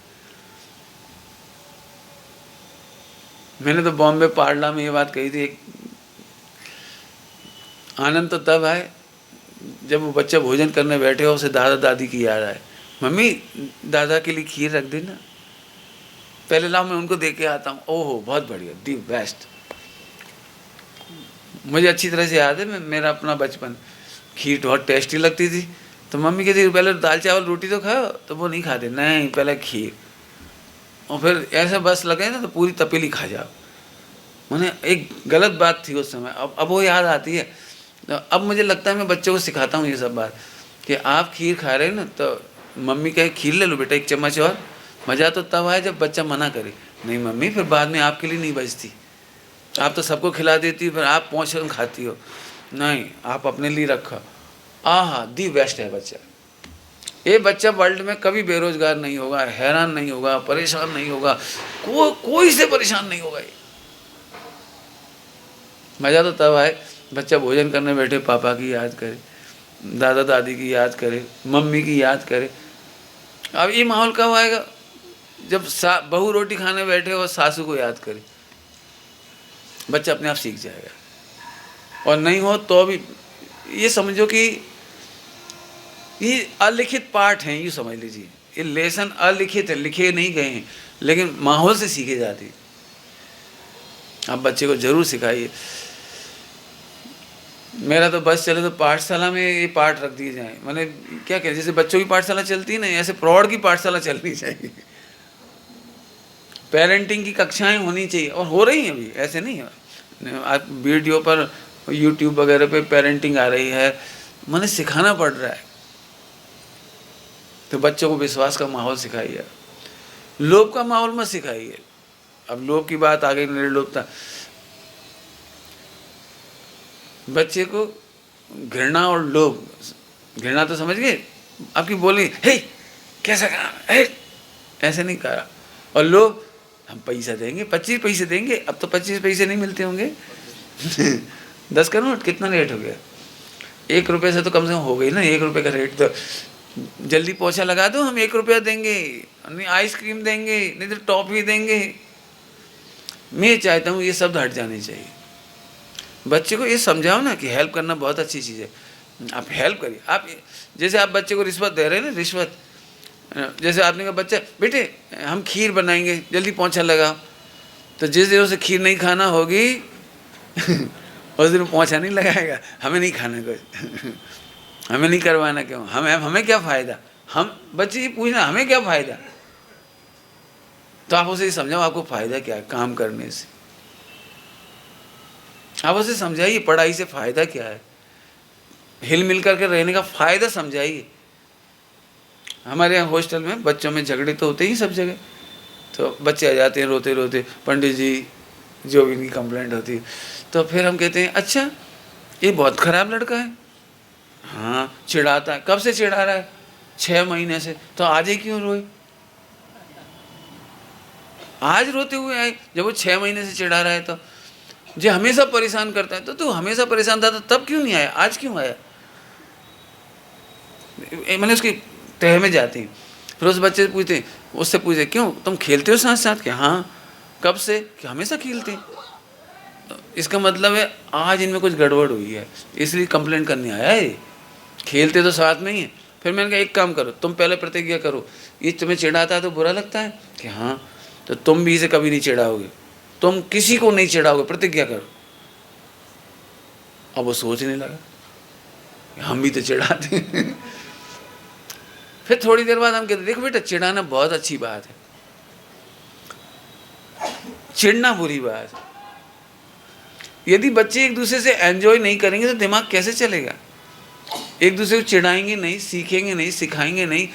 मैंने तो बॉम्बे पार्ला में ये बात कही थी, आनंद तो तब आए जब वो बच्चा भोजन करने बैठे हो, उसे दादा दादी की याद आए, मम्मी दादा के लिए खीर रख देना, पहले लाओ मैं उनको दे के आता हूँ। ओहो बहुत बढ़िया, दी बेस्ट। मुझे अच्छी तरह से याद है, मेरा अपना बचपन, खीर बहुत टेस्टी लगती थी, तो मम्मी कहती पहले दाल चावल रोटी तो खाओ, तो वो नहीं खाते, नहीं पहले खीर, और फिर ऐसे बस लगे ना तो पूरी तपेली खा जाओ। मैंने एक गलत बात थी उस समय, अब वो याद आती है। तो अब मुझे लगता है मैं बच्चों को सिखाता हूँ ये सब बात, कि आप खीर खा रहे हैं ना, तो मम्मी कहे खीर ले लो बेटा एक चम्मच और। मज़ा तो तब आए जब बच्चा मना करे, नहीं मम्मी फिर बाद में आपके लिए नहीं बचती, आप तो सबको खिला देती हो, फिर आप पहुँच कर खाती हो, नहीं आप अपने लिए रखो। आहा, दी बेस्ट है बच्चा। ये बच्चा वर्ल्ड में कभी बेरोजगार नहीं होगा, हैरान नहीं होगा, परेशान नहीं होगा, कोई से परेशान नहीं होगा। ये मज़ा तो तब आए बच्चा भोजन करने बैठे पापा की याद करे, दादा दादी की याद करे, मम्मी की याद करे। अब ये माहौल कब आएगा? जब बहू रोटी खाने बैठे और सासू को याद करे, बच्चा अपने आप सीख जाएगा। और नहीं हो तो भी ये समझो कि ये अलिखित पाठ हैं, ये समझ लीजिए, ये लेसन अलिखित है, लिखे नहीं गए हैं, लेकिन माहौल से सीखे जाते हैं। आप बच्चे को जरूर सिखाइए। मेरा तो बस चले तो पाठशाला में ये पाठ रख दिए जाएं, मैंने क्या कह, जैसे बच्चों की पाठशाला चलती है ना, ऐसे प्रौढ़ की पाठशाला चलनी चाहिए। पेरेंटिंग की कक्षाएं होनी चाहिए, और हो रही हैं अभी, ऐसे नहीं है। आप वीडियो पर यूट्यूब वगैरह पे पेरेंटिंग आ रही है, मैंने सिखाना पड़ रहा है। तो बच्चों को विश्वास का माहौल सिखाइए, लोभ का माहौल मत सिखाइए। अब लोभ की बात आ गई, निर्लोभता। बच्चे को घृणा और लोभ, घृणा तो समझ गए, आपकी बोली हे कैसा काम है, ऐसे नहीं करा। और लोभ, हम पैसा देंगे, 25 पैसे देंगे, अब तो 25 पैसे नहीं मिलते होंगे। 10 का नोट कितना रेट हो गया, 1 रुपये से तो कम से कम हो गई ना, 1 रुपये का रेट। तो जल्दी पोछा लगा दो, हम 1 रुपया देंगे, नहीं आइसक्रीम देंगे, नहीं तो टॉफी देंगे। मैं चाहता हूँ ये शब्द हट जाने चाहिए। बच्चे को ये समझाओ ना कि हेल्प करना बहुत अच्छी चीज़ है, आप हेल्प करिए। आप जैसे आप बच्चे को रिश्वत दे रहे हैं ना, रिश्वत, जैसे आपने कहा बच्चा बेटे हम खीर बनाएंगे, जल्दी पोंछा लगाओ, तो जिस दिन उसे खीर नहीं खाना होगी उस दिन पोंछा नहीं लगाएगा, हमें नहीं खाना कुछ हमें नहीं करवाना, क्यों, हमें क्या फ़ायदा। हम बच्चे ये पूछना हमें क्या फ़ायदा, तो आप उसे समझाओ आपको फ़ायदा क्या है काम करने से। आप उसे समझाइए पढ़ाई से फ़ायदा क्या है, हिल मिल करके रहने का फ़ायदा समझाइए। हमारे यहाँ हॉस्टल में बच्चों में झगड़े तो होते ही सब जगह, तो बच्चे आ जाते हैं रोते रोते, पंडित जी जो भी इनकी कंप्लेंट होती है, तो फिर हम कहते हैं अच्छा ये बहुत ख़राब लड़का है, हाँ चिढ़ाता है। कब से चिढ़ा रहा है? 6 महीने से। तो आज ही क्यों रोए? आज रोते हुए आए जब वो 6 महीने से चिढ़ा रहा है। तो जो हमेशा परेशान करता है, तो तू हमेशा परेशान था तो तब क्यों नहीं आया, आज क्यों आया? मैंने उसकी तह में जाती। फिर उस बच्चे से पूछते, उससे पूछे क्यों तुम खेलते हो साथ साथ? के हाँ। कब से? कि हमेशा खेलते। तो इसका मतलब है आज इनमें कुछ गड़बड़ हुई है, इसलिए कंप्लेंट करने आया है। खेलते तो साथ में ही है। फिर मैंने कहा एक काम करो, तुम पहले प्रतिज्ञा करो, ये तुम्हें चिढ़ाता है तो बुरा लगता है? कि हाँ। तो तुम भी इसे कभी नहीं चिढ़ाओगे, तुम किसी को नहीं चिढ़ाओगे, प्रतिज्ञा करो। अब वो सोचने लगा हम भी तो चिढ़ाते हैं। फिर थोड़ी देर बाद हम कहते देखो बेटा चिढ़ाना बहुत अच्छी बात है, चिढ़ना बुरी बात है। यदि बच्चे एक दूसरे से एंजॉय नहीं करेंगे तो दिमाग कैसे चलेगा? एक दूसरे को चिढ़ाएंगे नहीं, सीखेंगे नहीं, सिखाएंगे नहीं,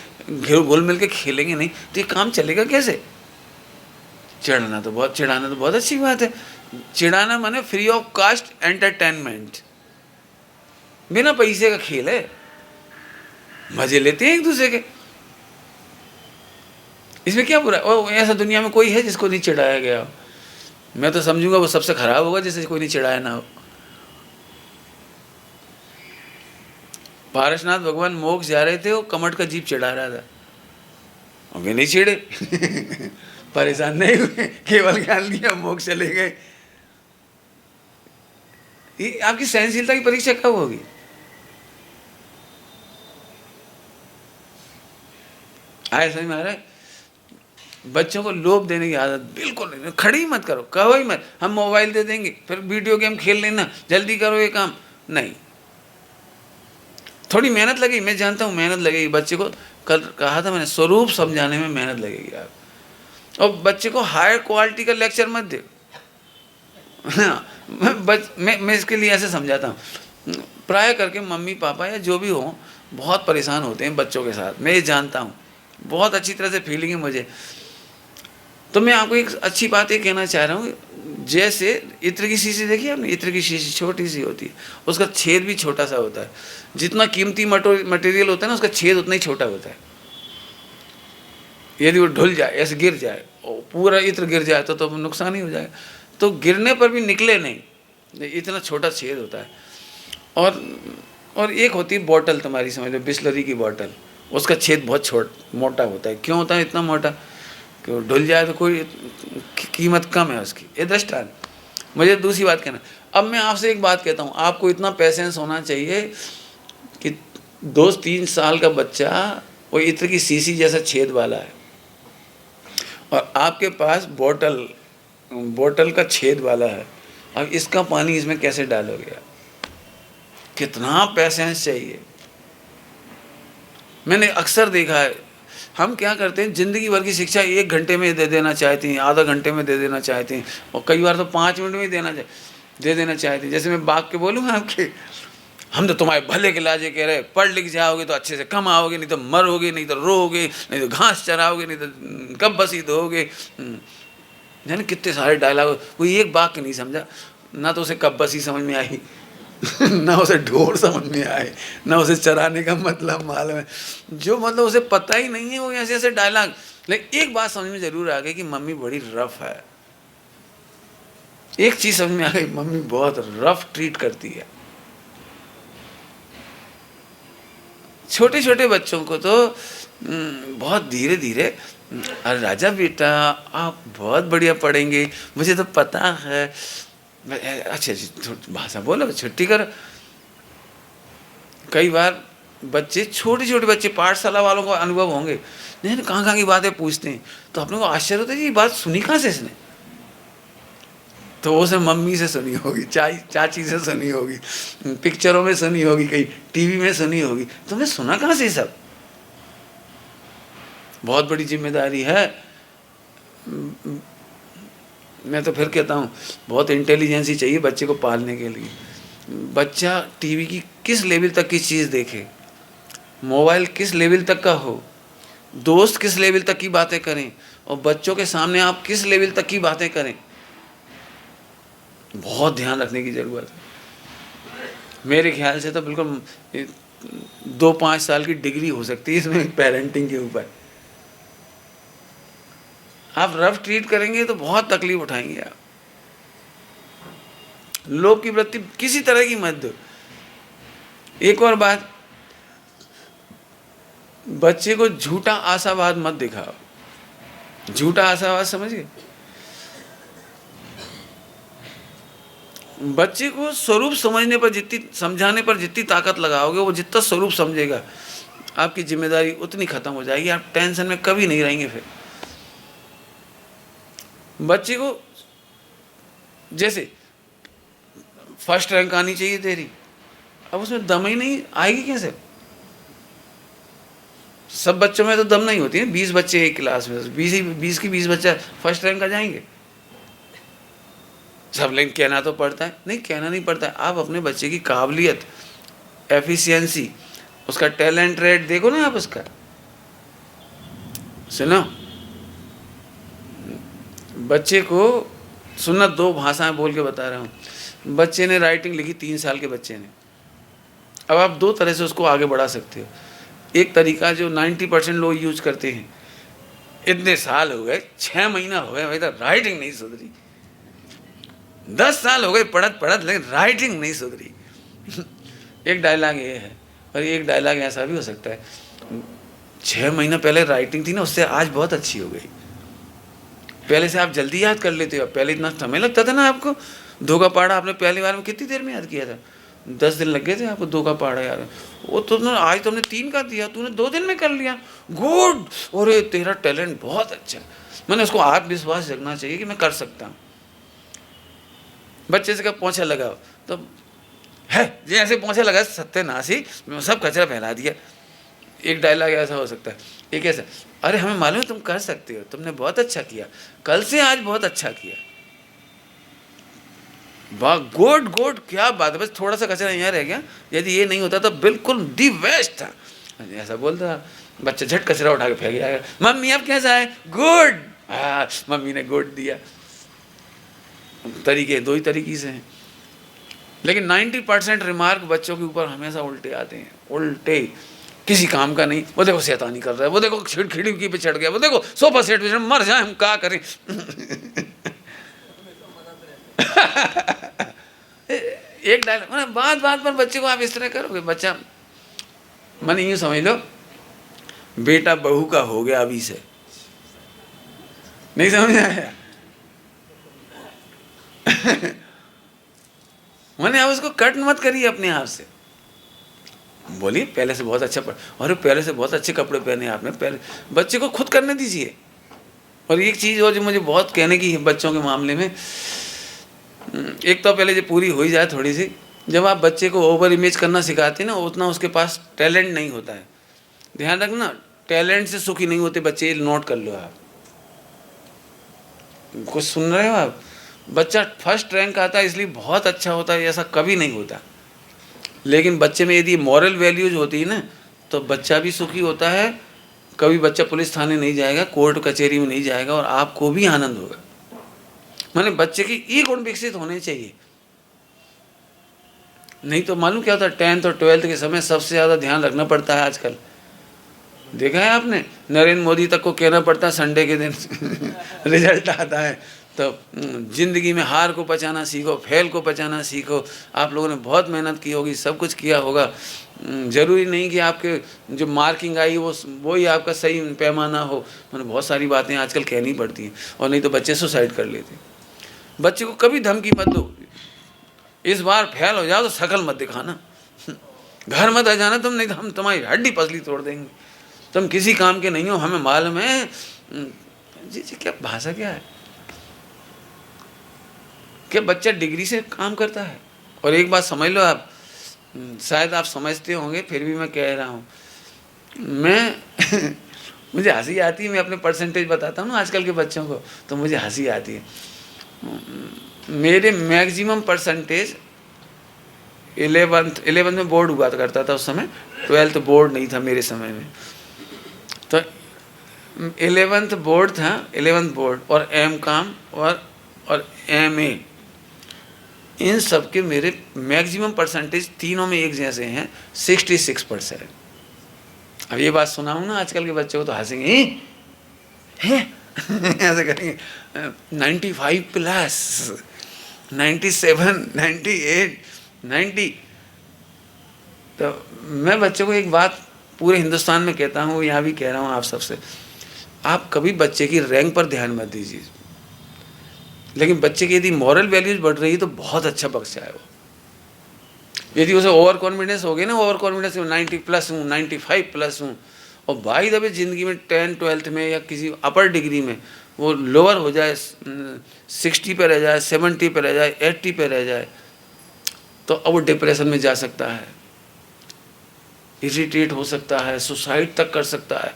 घुल मिल के खेलेंगे नहीं, तो ये काम चलेगा कैसे? चिढ़ाना तो बहुत अच्छी बात है। चिढ़ाना माने फ्री ऑफ कास्ट एंटरटेनमेंट, बिना पैसे का खेल है, मजे लेते हैं एक दूसरे के, इसमें क्या बुरा? ओ ऐसा दुनिया में कोई है जिसको नहीं चिढ़ाया गया हो? मैं तो समझूंगा वो सबसे खराब होगा जिसे कोई नहीं चिढ़ाया ना हो। पारसनाथ भगवान मोक्ष जा रहे थे, वो कमट का जीप चढ़ा रहा था, और वे नहीं चिढ़े परेशान नहीं हुए, केवल ज्ञान दिया, मोक्ष चले गए। ये आपकी सहनशीलता की परीक्षा कब होगी? आए समझ में आ रहा है? बच्चों को लोभ देने की आदत बिल्कुल नहीं, खड़ी मत करो, कहो ही मत हम मोबाइल दे देंगे, फिर वीडियो गेम खेल लेना, जल्दी करो ये काम, नहीं। थोड़ी मेहनत लगेगी, मैं जानता हूँ मेहनत लगेगी बच्चे को, कल कहा था मैंने स्वरूप समझाने में मेहनत लगेगी आप। और बच्चे को हायर क्वालिटी का लेक्चर मत दे। हाँ, मैं इसके लिए ऐसे समझाता हूँ, प्राय करके मम्मी पापा या जो भी हो बहुत परेशान होते हैं बच्चों के साथ, मैं ये जानता हूँ, बहुत अच्छी तरह से फीलिंग है मुझे। तो मैं आपको एक अच्छी बात ये कहना चाह रहा हूँ, जैसे इत्र की शीशी देखी आपने, इत्र की शीशी छोटी सी होती है, उसका छेद भी छोटा सा होता है, जितना कीमती मटेरियल होता है ना उसका छेद उतना ही छोटा होता है। यदि वो ढुल जाए, ऐसे गिर जाए और पूरा इत्र गिर जाए तो नुकसान ही हो जाएगा। तो गिरने पर भी निकले नहीं, इतना छोटा छेद होता है। और एक होती है बॉटल, तुम्हारी समझ लो बिस्लरी की बॉटल, उसका छेद बहुत मोटा होता है। क्यों होता है इतना मोटा? कि वो ढुल जाए तो कोई कीमत कम है उसकी, ये दृष्टांत। मुझे दूसरी बात कहना, अब मैं आपसे एक बात कहता हूँ, आपको इतना पैसेंस होना चाहिए कि 2-3 साल का बच्चा वो इत्र की शीशी जैसा छेद वाला है, और आपके पास बोतल का छेद वाला है, अब इसका पानी इसमें कैसे डालोगे? कितना पैसेंस चाहिए। मैंने अक्सर देखा है, हम क्या करते हैं, ज़िंदगी भर की शिक्षा 1 घंटे में दे देना चाहते हैं, आधा घंटे में दे देना चाहते हैं, और कई बार तो 5 मिनट में दे देना चाहते हैं। जैसे मैं बाग के बोलूँ आपके, हम तो तुम्हारे भले के लाजे कह रहे, पढ़ लिख जाओगे तो अच्छे से कमाओगे, नहीं तो मरोगे, नहीं तो रोगे, नहीं तो घास चराओगे, नहीं तो कब बसीद होगे। जाने कितने सारे डायलॉग, वो एक बात नहीं समझा, ना तो उसे कब बसी समझ में आई ना उसे ढोर समझ में आए, ना उसे चराने का मतलब मालूम है, जो मतलब उसे पता ही नहीं है, वो ऐसे ऐसे डायलॉग। लेकिन एक बात समझ में जरूर आ गई कि मम्मी बड़ी रफ है। एक चीज समझ में आ गई, मम्मी बहुत रफ ट्रीट करती है छोटे छोटे बच्चों को। तो बहुत धीरे धीरे, अरे राजा बेटा आप बहुत बढ़िया पढ़ेंगे, मुझे तो पता है, अच्छा भाषा बोलो, छुट्टी करो। कई बार बच्चे, छोटे छोटे बच्चे, पाठशाला वालों को अनुभव होंगे, नहीं कहाँ की बातें पूछते हैं, तो अपने को आश्चर्य होता है ये बात सुनी कहाँ से इसने। तो वो से मम्मी से सुनी होगी, चाची से सुनी होगी, पिक्चरों में सुनी होगी, कहीं टीवी में सुनी होगी। तुमने सुना कहाँ से सब? बहुत बड़ी जिम्मेदारी है। मैं तो फिर कहता हूँ बहुत इंटेलिजेंसी चाहिए बच्चे को पालने के लिए। बच्चा टीवी की किस लेवल तक की चीज़ देखे, मोबाइल किस लेवल तक का हो, दोस्त किस लेवल तक की बातें करें, और बच्चों के सामने आप किस लेवल तक की बातें करें, बहुत ध्यान रखने की ज़रूरत है। मेरे ख्याल से तो बिल्कुल 2-5 साल की डिग्री हो सकती है इसमें पेरेंटिंग के ऊपर। आप रफ ट्रीट करेंगे तो बहुत तकलीफ उठाएंगे आप। लोभ की वृत्ति किसी तरह की मत दो। एक और बात, बच्चे को झूठा आशावाद मत दिखाओ। झूठा आशावाद समझिए, बच्चे को स्वरूप समझने पर समझाने पर जितनी ताकत लगाओगे, वो जितना स्वरूप समझेगा, आपकी जिम्मेदारी उतनी खत्म हो जाएगी। आप टेंशन में कभी नहीं रहेंगे। फिर बच्चे को जैसे फर्स्ट रैंक आनी चाहिए तेरी, अब उसमें दम ही नहीं, आएगी कैसे? सब बच्चों में तो दम नहीं होती है। 20 बच्चे एक क्लास में, 20 की 20 बच्चा फर्स्ट रैंक आ जाएंगे सब? लेकिन कहना तो पड़ता है। नहीं, कहना नहीं पड़ता है। आप अपने बच्चे की काबिलियत, एफिशिएंसी, उसका टैलेंट रेट देखो ना। आप उसका सुनो, बच्चे को सुनना, 2 भाषाएं बोल के बता रहा हूँ। बच्चे ने राइटिंग लिखी, 3 साल के बच्चे ने। अब आप 2 तरह से उसको आगे बढ़ा सकते हो। एक तरीका जो 90% लोग यूज करते हैं, इतने साल हो गए, 6 महीना हो गए भाई, तो राइटिंग नहीं सुधरी। 10 साल हो गए पढ़त, लेकिन राइटिंग नहीं सुधरी। एक डायलॉग ये है, और एक डायलॉग ऐसा भी हो सकता है, 6 महीना पहले राइटिंग थी ना, उससे आज बहुत अच्छी हो गई। पहले से आप जल्दी याद कर लेते हो। पहले इतना समय लगता था ना आपको। 2 का पहाड़ा आपने पहली बार में कितनी देर में याद किया था? 10 दिन लग गए थे आपको 2 का पहाड़ा याद। वो तुमने आज तुमने 3 का दिया, तूने 2 दिन में कर लिया। गुड, और तेरा टैलेंट बहुत अच्छा। मैंने उसको आत्मविश्वास जगना चाहिए कि मैं कर सकता हूँ। बच्चे से कब पोंछा लगाओ तो है जैसे पोंछा लगा, सत्यानाशी, सब कचरा फैला दिया। एक डायलॉग ऐसा हो सकता है। एक ऐसा, अरे हमें मालूम है तुम कर सकते हो, तुमने बहुत अच्छा किया, कल से आज बहुत अच्छा किया, वाह, गुड गुड, क्या बात है, बस थोड़ा सा कचरा यहाँ रह गया, यदि ये नहीं होता तो बिल्कुल दी बेस्ट था। ऐसा बोलता, बच्चा झट कचरा उठा के फेंक गया। मम्मी अब कैसा है? गुड। मम्मी ने गुड दिया। तरीके 2 ही तरीके से हैं। लेकिन 90% रिमार्क बच्चों के ऊपर हमेशा उल्टे आते हैं। उल्टे, किसी काम का नहीं। वो देखो शैतानी कर रहा है, वो देखो खिड़की पे चढ़ गया, वो देखो सोफा सेट पे मर जाए, हम क्या करें। एक डायलॉग, बात बात पर बच्चे को आप इस तरह करोगे, बच्चा मन यूँ समझ लो बेटा बहू का हो गया अभी से। नहीं समझ आया? मैंने आप उसको कट मत करिए अपने आप से। बोलिए पहले से बहुत अच्छा और पहले से बहुत अच्छे कपड़े पहने आपने, पहले बच्चे को खुद करने दीजिए। और एक चीज़ और जो मुझे बहुत कहने की है बच्चों के मामले में, एक तो पहले जो पूरी हो ही जाए थोड़ी सी, जब आप बच्चे को ओवर इमेज करना सिखाते हैं ना, उतना उसके पास टैलेंट नहीं होता है। ध्यान रखना, टैलेंट से सुखी नहीं होते बच्चे, नोट कर लो आप। कुछ सुन रहे हो आप? बच्चा फर्स्ट रैंक आता है इसलिए बहुत अच्छा होता है, ऐसा कभी नहीं होता। लेकिन बच्चे में यदि मॉरल वैल्यूज होती है ना, तो बच्चा भी सुखी होता है। कभी बच्चा पुलिस थाने नहीं जाएगा, कोर्ट कचहरी में नहीं जाएगा, और आपको भी आनंद होगा। माने बच्चे की ये गुण विकसित होने चाहिए। नहीं तो मालूम क्या होता है, 10th और 12th के समय सबसे ज़्यादा ध्यान रखना पड़ता है। आजकल देखा है आपने, नरेंद्र मोदी तक को कहना पड़ता है संडे के दिन रिजल्ट आता है। तो जिंदगी में हार को पहचाना सीखो, फेल को पहचाना सीखो। आप लोगों ने बहुत मेहनत की होगी, सब कुछ किया होगा। ज़रूरी नहीं कि आपके जो मार्किंग आई वो ही आपका सही पैमाना हो। मैंने बहुत सारी बातें आजकल कहनी पड़ती हैं, और नहीं तो बच्चे सुसाइड कर लेते। बच्चे को कभी धमकी मत दो, इस बार फेल हो जाओ तो शकल मत दिखाना, घर मत आ जाना तुम, नहीं तो हम तुम्हारी हड्डी पसली तोड़ देंगे, तुम किसी काम के नहीं हो, हमें मालूम है। जी क्या भाषा क्या है, कि बच्चा डिग्री से काम करता है। और एक बात समझ लो आप, शायद आप समझते होंगे फिर भी मैं कह रहा हूँ, मैं मुझे हंसी आती है, मैं अपने परसेंटेज बताता हूँ ना आजकल के बच्चों को, तो मुझे हंसी आती है। मेरे मैक्सिमम परसेंटेज 11th में बोर्ड हुआ करता था उस समय, 12th बोर्ड नहीं था मेरे समय में, तो 11th बोर्ड था, 11th बोर्ड और M.Com और MA, इन सब के मेरे मैक्सिमम परसेंटेज तीनों में एक जैसे हैं, 66%। अब ये बात सुनाऊँ ना आजकल के बच्चों को तो हंसेंगे, हैं ऐसे करेंगे, 95+, 97, 98, 90। तो मैं बच्चों को एक बात पूरे हिंदुस्तान में कहता हूँ, यहाँ भी कह रहा हूँ आप सबसे, आप कभी बच्चे की रैंक पर ध्यान मत दीजिए, लेकिन बच्चे की यदि मॉरल वैल्यूज बढ़ रही है तो बहुत अच्छा बच्चा है वो। यदि उसे ओवर कॉन्फिडेंस हो गया ना, ओवर कॉन्फिडेंस 90+ हूँ, 95+ हूँ, और भाई दबे ज़िंदगी में 10th 12th में या किसी अपर डिग्री में वो लोअर हो जाए, 60 पे रह जाए, 70 पे रह जाए, 80 पे रह जाए, तो अब वो डिप्रेशन में जा सकता है, इरिटेट हो सकता है, सुसाइड तक कर सकता है।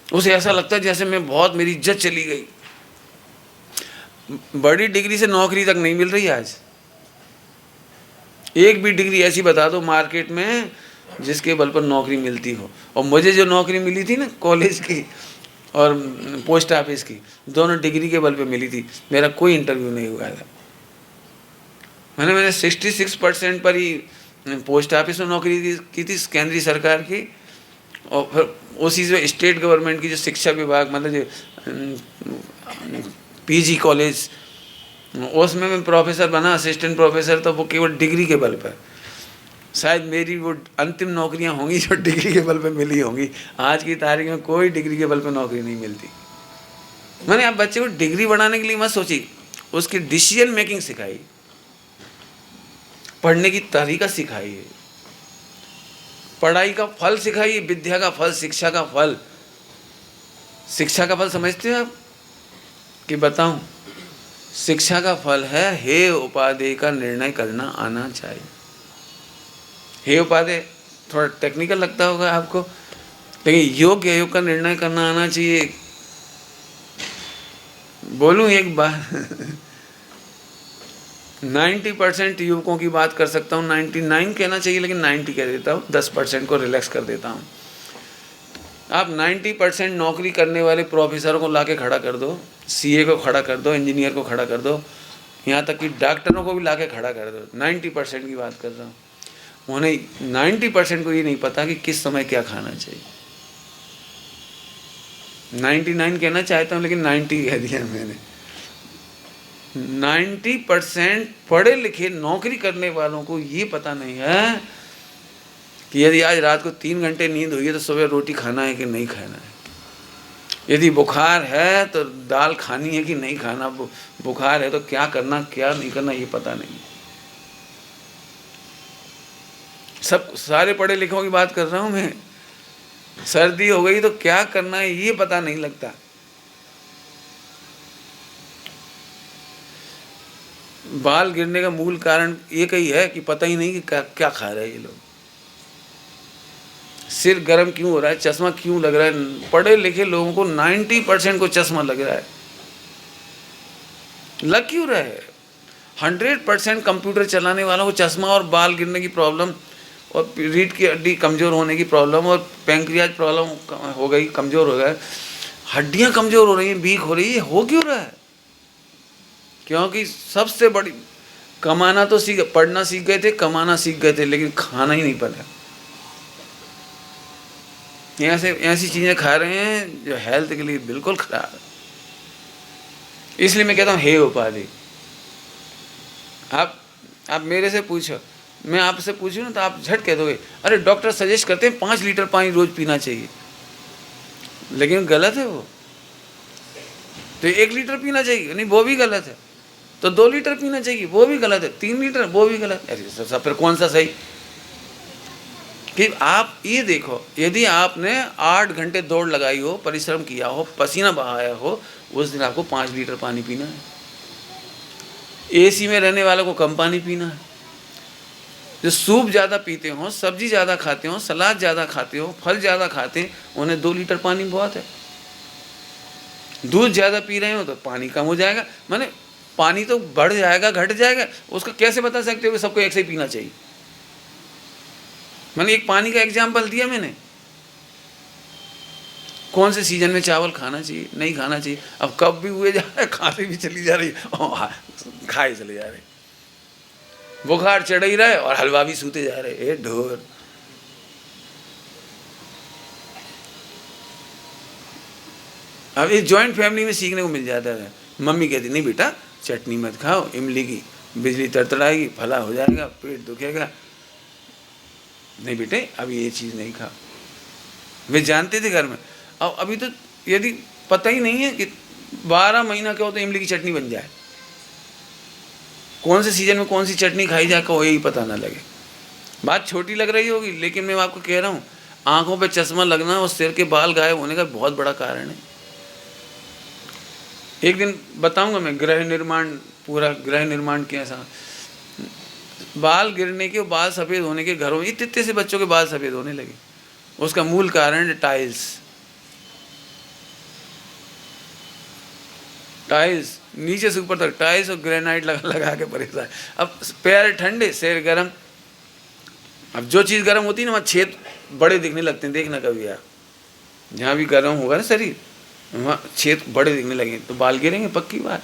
उसे ऐसा लगता है जैसे मैं बहुत, मेरी इज्जत चली गई। बड़ी डिग्री से नौकरी तक नहीं मिल रही आज। एक भी डिग्री ऐसी बता दो मार्केट में जिसके बल पर नौकरी मिलती हो। और मुझे जो नौकरी मिली थी ना कॉलेज की और पोस्ट ऑफिस की, दोनों डिग्री के बल पे मिली थी, मेरा कोई इंटरव्यू नहीं हुआ था। मैंने 66% पर ही पोस्ट ऑफिस में नौकरी की थी, केंद्रीय सरकार की, और फिर उसी से स्टेट गवर्नमेंट की जो शिक्षा विभाग, मतलब जो PG कॉलेज, उसमें मैं प्रोफेसर बना, असिस्टेंट प्रोफेसर, तो वो केवल डिग्री के बल पर। शायद मेरी वो अंतिम नौकरियां होंगी जो डिग्री के बल पे मिली होंगी। आज की तारीख में कोई डिग्री के बल पे नौकरी नहीं मिलती। मैंने आप बच्चे को डिग्री बढ़ाने के लिए मत सोची, उसकी डिसीजन मेकिंग सिखाई, पढ़ने की तरीका सिखाइए, पढ़ाई का फल सिखाइए, विद्या का फल, शिक्षा का फल। शिक्षा का फल समझते हो आप कि बताऊं? शिक्षा का फल है हे उपादेय का निर्णय करना आना चाहिए। हे उपादेय थोड़ा टेक्निकल लगता होगा आपको, लेकिन योग्य अयोग का निर्णय करना आना चाहिए। बोलूं एक बार 90% युवकों की बात कर सकता हूँ, 99 कहना चाहिए लेकिन 90 कह देता हूँ, 10% को रिलैक्स कर देता हूँ। आप 90% नौकरी करने वाले प्रोफेसरों को लाके खड़ा कर दो, CA को खड़ा कर दो, इंजीनियर को खड़ा कर दो, यहाँ तक कि डॉक्टरों को भी लाके खड़ा कर दो। 90% की बात कर रहा हूँ। उन्हें 90% को ये नहीं पता कि किस समय क्या खाना चाहिए। 99 कहना चाहता हूँ लेकिन 90 कह दिया मैंने। 90% पढ़े लिखे नौकरी करने वालों को ये पता नहीं है कि यदि आज रात को 3 घंटे नींद हुई है तो सुबह रोटी खाना है कि नहीं खाना है। यदि बुखार है तो दाल खानी है कि नहीं खाना, बुखार है तो क्या करना क्या नहीं करना ये पता नहीं। सब सारे पढ़े लिखों की बात कर रहा हूँ मैं। सर्दी हो गई तो क्या करना है ये पता नहीं लगता। बाल गिरने का मूल कारण एक ही है कि पता ही नहीं कि क्या खा रहे हैं ये लोग। सिर गर्म क्यों हो रहा है, चश्मा क्यों लग रहा है। पढ़े लिखे लोगों को 90% को चश्मा लग रहा है। लग क्यों रहा है? 100% कंप्यूटर चलाने वालों को चश्मा और बाल गिरने की प्रॉब्लम और रीढ़ की हड्डी कमज़ोर होने की प्रॉब्लम और पैंक्रियाज प्रॉब्लम हो गई, कमज़ोर हो गया, हड्डियां कमज़ोर हो रही हैं, वीक हो रही है। हो क्यों रहा है? क्योंकि सबसे बड़ी, कमाना तो पढ़ना सीख गए थे, कमाना सीख गए थे, लेकिन खाना ही नहीं पड़ा। ऐसी चीज़ें खा रहे हैं जो हेल्थ के लिए बिल्कुल खराब है। इसलिए मैं कहता हूँ हे उपाधि। आप मेरे से पूछो, मैं आपसे पूछूँ ना तो आप झट कह दोगे अरे डॉक्टर सजेस्ट करते हैं 5 लीटर पानी रोज़ पीना चाहिए, लेकिन गलत है वो। तो 1 लीटर पीना चाहिए, नहीं वो भी गलत है। तो 2 लीटर पीना चाहिए, वो भी गलत है। 3 लीटर, वो भी गलत है। अरे फिर कौन सा सही? कि आप ये देखो, यदि आपने 8 घंटे दौड़ लगाई हो, परिश्रम किया हो, पसीना बहाया हो, उस दिन आपको 5 लीटर पानी पीना है। एसी में रहने वालों को कम पानी पीना है। जो सूप ज़्यादा पीते हो, सब्जी ज़्यादा खाते हो, सलाद ज़्यादा खाते हो, फल ज़्यादा खाते हैं, उन्हें 2 लीटर पानी बहुत है। दूध ज़्यादा पी रहे हो तो पानी कम हो जाएगा, माने पानी तो बढ़ जाएगा घट जाएगा। उसका कैसे बता सकते हो कि सबको एक से ही पीना चाहिए? मैंने एक पानी का एग्जाम्पल दिया मैंने। कौन से सीजन में चावल खाना चाहिए, नहीं खाना चाहिए। अब कब भी हुए जा रहा है, खाते भी चली जा रही है, खाए चले जा रहे, बुखार चढ़ ही रहा है और हलवा भी सूते जा रहे। ए ढोर। अब ये जॉइंट फैमिली में सीखने को मिल जाता है। मम्मी कहती नहीं बेटा चटनी मत खाओ, इमली की बिजली तड़तड़ाएगी, फला हो जाएगा, पेट दुखेगा। नहीं बेटे अभी ये चीज़ नहीं खाओ। वे जानते थे घर में। अब अभी तो यदि पता ही नहीं है कि 12 महीना क्या होता है इमली की चटनी बन जाए, कौन से सीजन में कौन सी चटनी खाई जाए को यही पता ना लगे। बात छोटी लग रही होगी लेकिन मैं आपको कह रहा हूँ, आंखों पे चश्मा लगना और सिर के बाल गायब होने का बहुत बड़ा कारण है। एक दिन बताऊंगा मैं गृह निर्माण, पूरा गृह निर्माण कैसा। बाल गिरने के, बाल सफ़ेद होने के घरों में इतने से बच्चों के बाल सफ़ेद होने लगे। उसका मूल कारण है टाइल्स। टाइल्स नीचे से ऊपर तक टाइल्स और ग्रेनाइट लगा के परेशान। अब पैर ठंडे सिर गर्म। अब जो चीज़ गर्म होती है ना वहाँ छेद बड़े दिखने लगते हैं। देखना कभी यार, जहाँ भी गर्म होगा ना शरीर वहाँ छेद बड़े दिखने लगे तो बाल गिरेंगे, पक्की बात।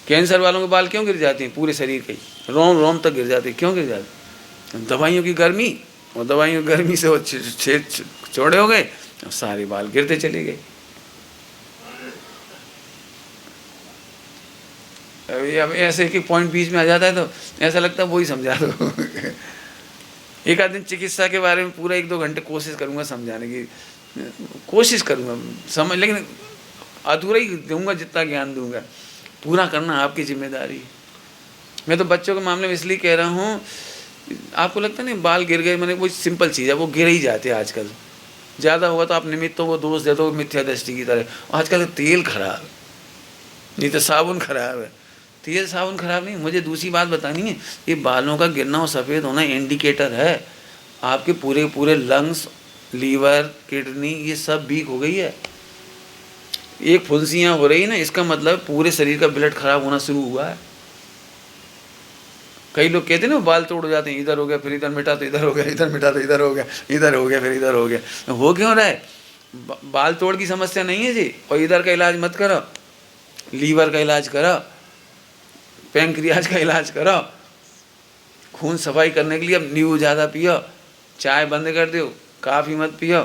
कैंसर वालों के बाल क्यों गिर जाते हैं? पूरे शरीर के रोम रोम तक गिर जाते हैं। क्यों गिर जाते? दवाइयों की गर्मी, और दवाइयों की गर्मी से वो छेद चौड़े हो गए और सारे बाल गिरते चले गए। अब ऐसे कि पॉइंट बीच में आ जाता है तो ऐसा लगता है वही समझा दो। एक आध दिन चिकित्सा के बारे में पूरा 1-2 घंटे कोशिश करूँगा समझाने की, कोशिश करूँगा समझ, लेकिन अधूरा ही दूंगा जितना ज्ञान दूंगा। पूरा करना आपकी जिम्मेदारी है। मैं तो बच्चों के मामले में इसलिए कह रहा हूँ, आपको लगता नहीं बाल गिर गए, मैंने वो सिंपल चीज़ है, वो गिर ही जाते हैं आजकल। ज़्यादा हुआ तो आप निमित्तों को दोष दे दो मिथ्या दृष्टि की तरह। आजकल तेल खराब, नहीं तो साबुन खराब है। तेल साबुन खराब नहीं। मुझे दूसरी बात बतानी है, ये बालों का गिरना और सफ़ेद होना इंडिकेटर है आपके पूरे पूरे लंग्स, लीवर, किडनी ये सब वीक हो गई है। एक फुंसियाँ हो रही है ना, इसका मतलब पूरे शरीर का ब्लड खराब होना शुरू हुआ है। कई लोग कहते हैं ना बाल तोड़ जाते हैं, इधर हो गया फिर इधर मिटा तो इधर हो गया, इधर मिटा तो इधर हो गया, इधर हो गया फिर इधर हो गया। हो क्यों रहा है? बाल तोड़ की समस्या नहीं है जी। और इधर का इलाज मत करो, लीवर का इलाज करो, पैंक्रियाज का इलाज करो, खून सफाई करने के लिए अब नींबू ज़्यादा पियो, चाय बंद कर दो, काफ़ी मत पियो,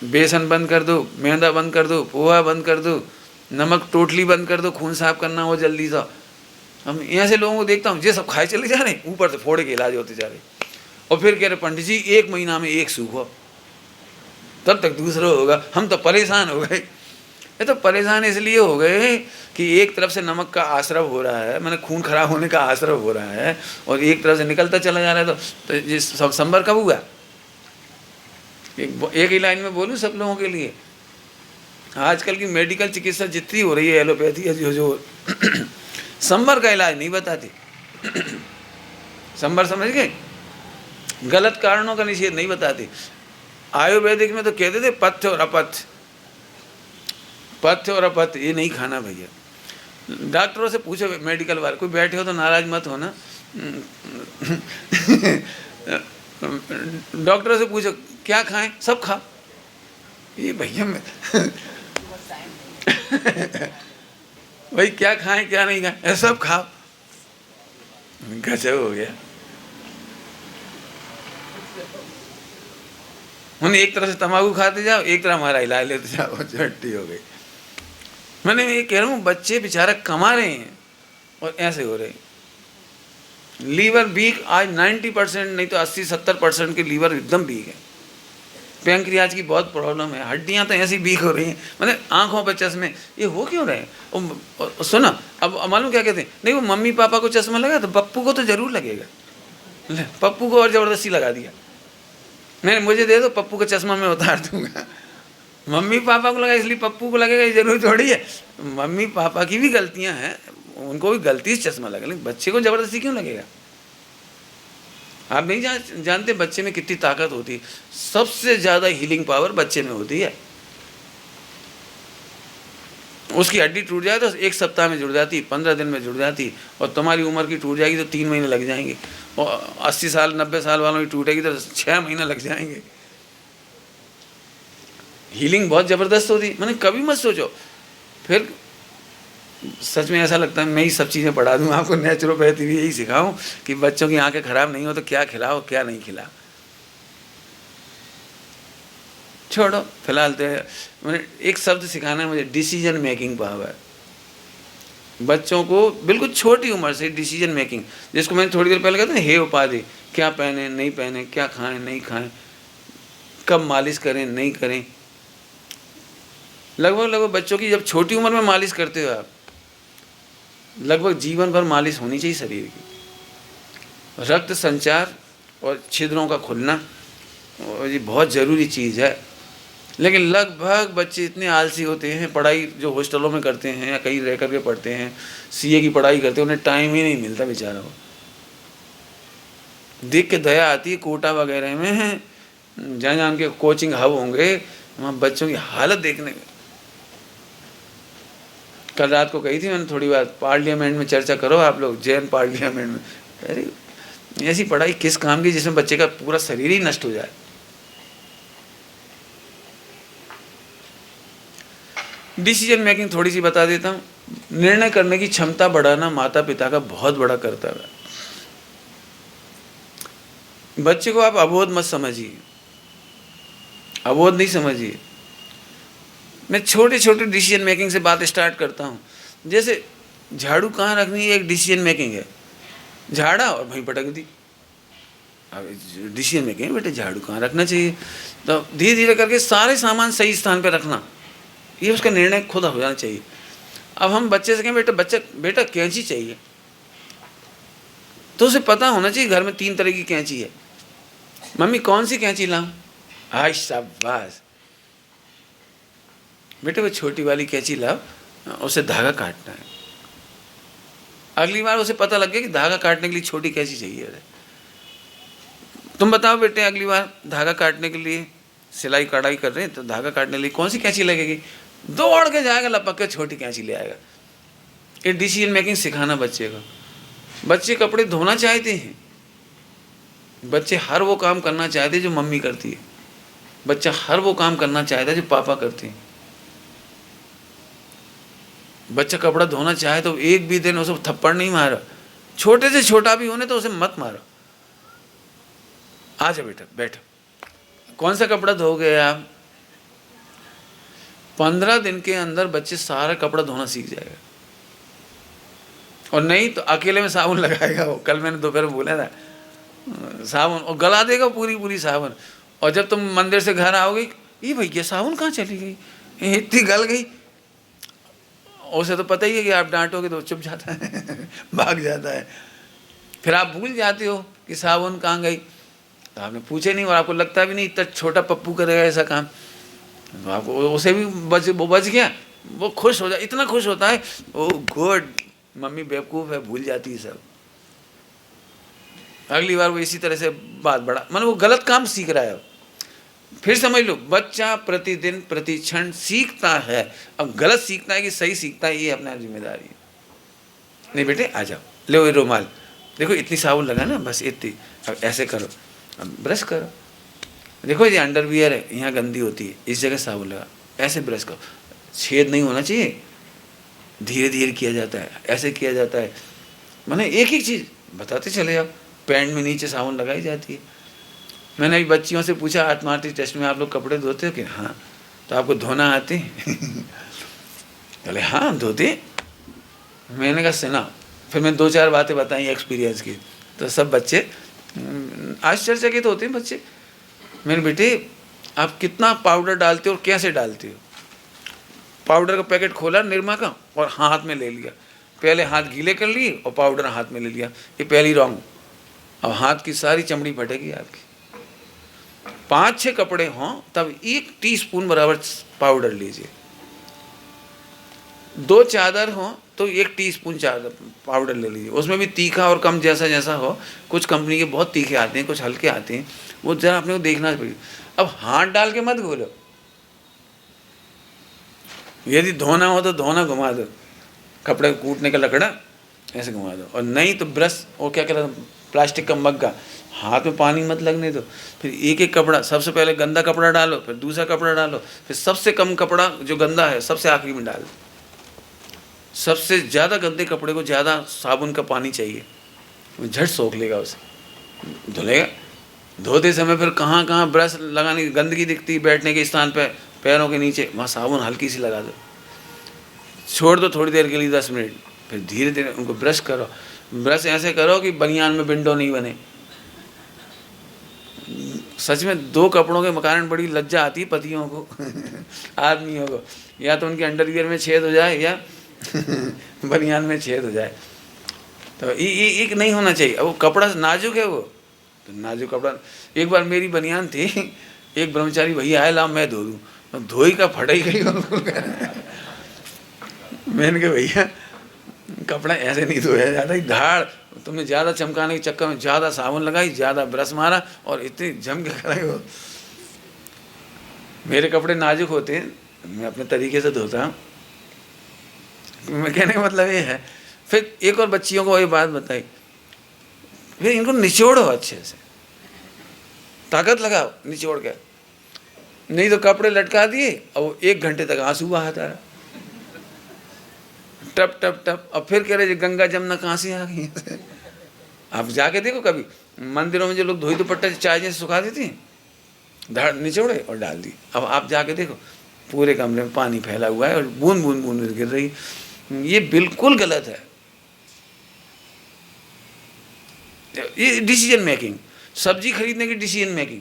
बेसन बंद कर दो, मैदा बंद कर दो, पोहा बंद कर दो, नमक टोटली बंद कर दो, खून साफ करना हो जल्दी सा। हम यहाँ से लोगों को देखता हूँ ये सब खाए चले जा रहे हैं, ऊपर से फोड़े के इलाज होते जा रहे हैं। और फिर कह रहे पंडित जी 1 महीना में 1 सूखो, तब तक दूसरा होगा। हम तो परेशान हो गए। ये तो परेशान इसलिए हो गए कि एक तरफ से नमक का आश्रव हो रहा है, मैंने खून खराब होने का आश्रव हो रहा है, और एक तरफ से निकलता चला जा रहा है। तो ये सब संभर कब हुआ? एक ही लाइन में बोलूँ सब लोगों के लिए, आजकल की मेडिकल चिकित्सा जितनी हो रही है, एलोपैथी है जो संभर का इलाज नहीं बताती। संभर समझ गए? गलत कारणों का निषेध नहीं बताती। आयुर्वेदिक में तो कहते थे पथ्य और अपथ्य, पथ्य और अपथ्य ये नहीं खाना भैया। डॉक्टरों से पूछो, मेडिकल वाले कोई बैठे हो तो नाराज मत होना। डॉक्टरों से पूछो क्या खाएं, सब खा। ये भैया मैं भाई क्या खाएं क्या नहीं खाएं, सब खाओ। गजब हो गया। उन्हें एक तरह से तंबाकू खाते जाओ, एक तरह हमारा इलाज लेते जाओ, झट्टी हो गई। मैंने ये कह रहा हूँ बच्चे बेचारा कमा रहे हैं और ऐसे हो रहे हैं। लीवर वीक, आज 90% नहीं तो 80-70% के लीवर एकदम वीक है। पैंक्रियाज की बहुत प्रॉब्लम है, हड्डियाँ तो ऐसी वीक हो रही हैं, मतलब आंखों पे चश्मे। ये हो क्यों रहे हैं? सुना अब मालूम क्या कहते हैं, नहीं वो मम्मी पापा को चश्मा लगा तो पप्पू को तो जरूर लगेगा। पप्पू को और ज़बरदस्ती लगा दिया, नहीं मुझे दे दो पप्पू का चश्मा मैं उतार दूंगा। मम्मी पापा को लगा इसलिए पप्पू को लगेगा, ये जरूरी थोड़ी है। मम्मी पापा की भी गलतियां हैं, उनको भी गलती से चश्मा लगा, लेकिन बच्चे को जबरदस्ती क्यों लगेगा? आप नहीं जानते बच्चे में कितनी ताकत होती है। सबसे ज़्यादा हीलिंग पावर बच्चे में होती है। उसकी हड्डी टूट जाए तो 1 सप्ताह में जुड़ जाती, 15 दिन में जुड़ जाती, और तुम्हारी उम्र की टूट जाएगी तो 3 महीने लग जाएंगे, और 80 साल 90 साल वालों की टूटेगी तो 6 महीने लग जाएंगे। हीलिंग बहुत ज़बरदस्त होती है, मैंने कभी मत सोचो। फिर सच में ऐसा लगता है मैं ही सब चीज़ें पढ़ा दूँ आपको, नेचुरोपैथी भी यही सिखाऊँ कि बच्चों की आंखें खराब नहीं हो तो क्या खिलाओ क्या नहीं खिलाओ। छोड़ो फिलहाल तो मैंने एक शब्द सिखाना है मुझे, डिसीजन मेकिंग पावर। बच्चों को बिल्कुल छोटी उम्र से डिसीजन मेकिंग, जिसको मैंने थोड़ी देर पहले कहा था हे उपाधि, क्या पहने नहीं पहने, क्या खाएं नहीं खाएं, कब मालिश करें नहीं करें। लगभग बच्चों की जब छोटी उम्र में मालिश करते हो आप, लगभग जीवन भर मालिश होनी चाहिए शरीर की। रक्त संचार और छिद्रों का खुलना और ये बहुत ज़रूरी चीज़ है। लेकिन लगभग बच्चे इतने आलसी होते हैं, पढ़ाई जो हॉस्टलों में करते हैं या कहीं रह करके पढ़ते हैं, सीए की पढ़ाई करते हैं, उन्हें टाइम ही नहीं मिलता बेचारा को। देख के दया आती है, कोटा वगैरह में जहाँ उनके कोचिंग हब होंगे वहाँ बच्चों की हालत देखने में। कल रात को कही थी मैंने थोड़ी बात, पार्लियामेंट में चर्चा करो आप लोग, जैन पार्लियामेंट में। अरे ऐसी पढ़ाई किस काम की जिसमें बच्चे का पूरा शरीर ही नष्ट हो जाए। डिसीजन मेकिंग थोड़ी सी बता देता हूँ। निर्णय करने की क्षमता बढ़ाना माता पिता का बहुत बड़ा कर्तव्य है। बच्चे को आप अबोध मत समझिए, अबोध नहीं समझिए। मैं छोटे छोटे डिसीजन मेकिंग से बात स्टार्ट करता हूँ। जैसे झाड़ू कहाँ रखनी है, एक डिसीजन मेकिंग है। झाड़ा और वहीं पटक दी, अब डिसीजन मेकिंग बेटे झाड़ू कहाँ रखना चाहिए। तो धीरे धीरे करके सारे सामान सही स्थान पर रखना, ये उसका निर्णय खुद हो जाना चाहिए। अब हम बच्चे से कहें बेटा कैंची चाहिए, तो उसे पता होना चाहिए घर में 3 तरह की कैंची है। मम्मी कौन सी कैंची लाऊं? हाय शाबाश बेटे, वो छोटी वाली कैंची लाओ, उसे धागा काटना है। अगली बार उसे पता लग गया कि धागा काटने के लिए छोटी कैंची चाहिए। तुम बताओ बेटे, अगली बार धागा काटने के लिए, सिलाई कढ़ाई कर रहे हैं तो धागा काटने के लिए कौन सी कैंची लगेगी? दौड़ के जाएगा, लपक के छोटी कैंची ले आएगा। ये डिसीजन मेकिंग सिखाना बच्चे को। बच्चे कपड़े धोना चाहते हैं, बच्चे हर वो काम करना चाहते हैं जो मम्मी करती है, बच्चा हर वो काम करना चाहता है जो पापा करते हैं। बच्चा कपड़ा धोना चाहे तो एक भी दिन उसे थप्पड़ नहीं मारो, छोटे से छोटा भी होने तो उसे मत मारो। आजा बेटा बैठो, कौन सा कपड़ा धोगे आप? 15 दिन के अंदर बच्चे सारा कपड़ा धोना सीख जाएगा। और नहीं तो अकेले में साबुन लगाएगा वो, कल मैंने दोपहर में बोला था, साबुन और गला देगा पूरी साबुन। और जब तुम मंदिर से घर आओगे, ये भैया साबुन कहाँ चली गई, इतनी गल गई। उसे तो पता ही है कि आप डांटोगे तो चुप जाता है भाग जाता है। फिर आप भूल जाते हो कि साबुन कहाँ गई, तो आपने पूछे नहीं और आपको लगता भी नहीं इतना छोटा पप्पू करेगा ऐसा काम। तो आपको उसे भी वो बच गया, वो खुश हो जाए, इतना खुश होता है, ओ गुड, मम्मी बेवकूफ़ है, भूल जाती है सब। अगली बार वो इसी तरह से बात बढ़ा, मतलब वो गलत काम सीख रहा है। फिर समझ लो, बच्चा प्रतिदिन प्रति क्षण सीखता है। अब गलत सीखता है कि सही सीखता है, ये अपना जिम्मेदारी है। नहीं बेटे आ जाओ, लो ये रुमाल, देखो इतनी साबुन लगा ना, बस इतनी, अब ऐसे करो, अब ब्रश करो, देखो ये अंडरवियर है, यहाँ गंदी होती है, इस जगह साबुन लगा, ऐसे ब्रश करो, छेद नहीं होना चाहिए, धीरे धीरे किया जाता है, ऐसे किया जाता है। मैंने एक एक चीज़ बताते चले जाओ। पैंट में नीचे साबुन लगाई जाती है। मैंने अभी बच्चियों से पूछा आत्मार्थी टेस्ट में, आप लोग कपड़े धोते हो कि? हाँ। तो आपको धोना आते? बोले हाँ धोते। मैंने कहा सुना, फिर मैं 2-4 बातें बताई एक्सपीरियंस की, तो सब बच्चे आश्चर्यचकित होते हैं बच्चे। मैंने बेटे आप कितना पाउडर डालते हो और कैसे डालते हो? पाउडर का पैकेट खोला निरमा का और हाथ में ले लिया, पहले हाथ गीले कर लिए और पाउडर हाथ में ले लिया, ये पहली रॉन्ग। अब हाथ की सारी चमड़ी फटेगी आपकी। 5-6 कपड़े हों तब 1 टीस्पून बराबर पाउडर लीजिए। 2 चादर हो तो 1 टीस्पून चादर पाउडर ले लीजिए। उसमें भी तीखा और कम जैसा जैसा हो, कुछ कंपनी के बहुत तीखे आते हैं, कुछ हल्के आते हैं, वो ज़रा अपने को देखना पड़ेगा। अब हाथ डाल के मत घोलो, यदि धोना हो तो धोना घुमा दो, कपड़े कूटने का लकड़ा ऐसे घुमा दो, और नहीं तो ब्रश और क्या कहते हैं प्लास्टिक का मग्गा, हाथ में पानी मत लगने दो। फिर एक एक कपड़ा, सबसे पहले गंदा कपड़ा डालो, फिर दूसरा कपड़ा डालो, फिर सबसे कम कपड़ा जो गंदा है सबसे आखिरी में डालो। सबसे ज़्यादा गंदे कपड़े को ज़्यादा साबुन का पानी चाहिए, वो झट सोख लेगा, उसे धुलेगा। धोते समय फिर कहाँ कहाँ ब्रश लगाने की गंदगी दिखती, बैठने के स्थान पे पैरों के नीचे, वहाँ साबुन हल्की सी लगा दो, छोड़ दो थोड़ी देर के लिए 10 मिनट, फिर धीरे धीरे उनको ब्रश करो। ब्रश ऐसे करो कि बनियान में विंडो नहीं बने। सच में 2 कपड़ों के कारण बड़ी लज्जा आती है पतियों को आदमियों को, या तो उनके अंडरवियर में छेद हो जाए या बनियान में छेद हो जाए। तो ये एक नहीं होना चाहिए। अब वो कपड़ा नाजुक है, वो तो नाजुक कपड़ा। एक बार मेरी बनियान थी, एक ब्रह्मचारी भैया आए, ला मैं धो दूँ, धोई का फटा ही गई मैंने कहा भैया कपड़ा ऐसे नहीं धोया जाता, धाड़ तुमने ज़्यादा चमकाने के चक्कर में ज़्यादा साबुन लगाई, ज़्यादा ब्रश मारा और इतनी जम के कराई हो। मेरे कपड़े नाजुक होते हैं, मैं अपने तरीके से धोता हूँ। मैं कहने का मतलब ये है। फिर एक और बच्चियों को वही बात बताई, फिर इनको निचोड़ो अच्छे से, ताकत लगाओ निचोड़ के, नहीं तो कपड़े लटका दिए और वो 1 घंटे तक आंसू बहाता रहा, टप टप टप। अब फिर कह रहे गंगा जमुना कहाँ से आ गई आप जाके देखो कभी मंदिरों में जो लोग धोई दुपट्टा चाय जैसे सुखा देती हैं, धाड़ निचोड़े और डाल दी। अब आप जाके देखो पूरे कमरे में पानी फैला हुआ है और बूंद बूंद बूंद गिर रही। ये बिल्कुल गलत है। ये डिसीजन मेकिंग, सब्जी खरीदने की डिसीजन मेकिंग,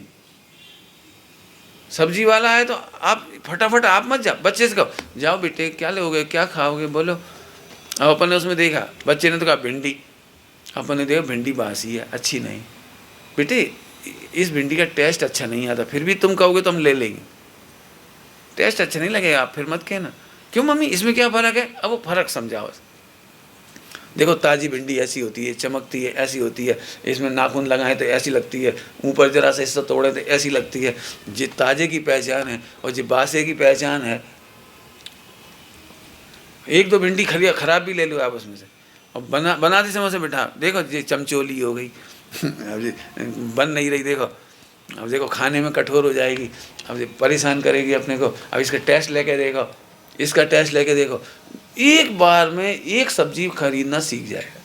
सब्जी वाला है तो आप फटाफट आप मत जाओ, बच्चे से कहो जाओ बेटे क्या लोगे, क्या खाओगे, बोलो। अब अपन ने उसमें देखा, बच्चे ने तो कहा भिंडी, अपन ने देखा भिंडी बासी है, अच्छी नहीं। बेटे इस भिंडी का टेस्ट अच्छा नहीं आता, फिर भी तुम कहोगे तो हम ले लेंगे, टेस्ट अच्छा नहीं लगेगा, आप फिर मत कहना। क्यों मम्मी इसमें क्या फ़र्क है? अब वो फ़र्क समझाओ। देखो ताज़ी भिंडी ऐसी होती है, चमकती है, ऐसी होती है, इसमें नाखून लगाएं तो ऐसी लगती है, ऊपर जरा सा हिस्सा तोड़े तो ऐसी लगती है। जो ताजे की पहचान है और जो बासे की पहचान है। 1-2 भिंडी खराब भी ले लो आप उसमें से, और बनाते समय से बिठा देखो ये चमचोली हो गई अब बन नहीं रही, देखो अब देखो खाने में कठोर हो जाएगी, अब ये परेशान करेगी अपने को। अब इसका टेस्ट लेके देखो, इसका टेस्ट लेके देखो। एक बार में एक सब्जी खरीदना सीख जाएगा।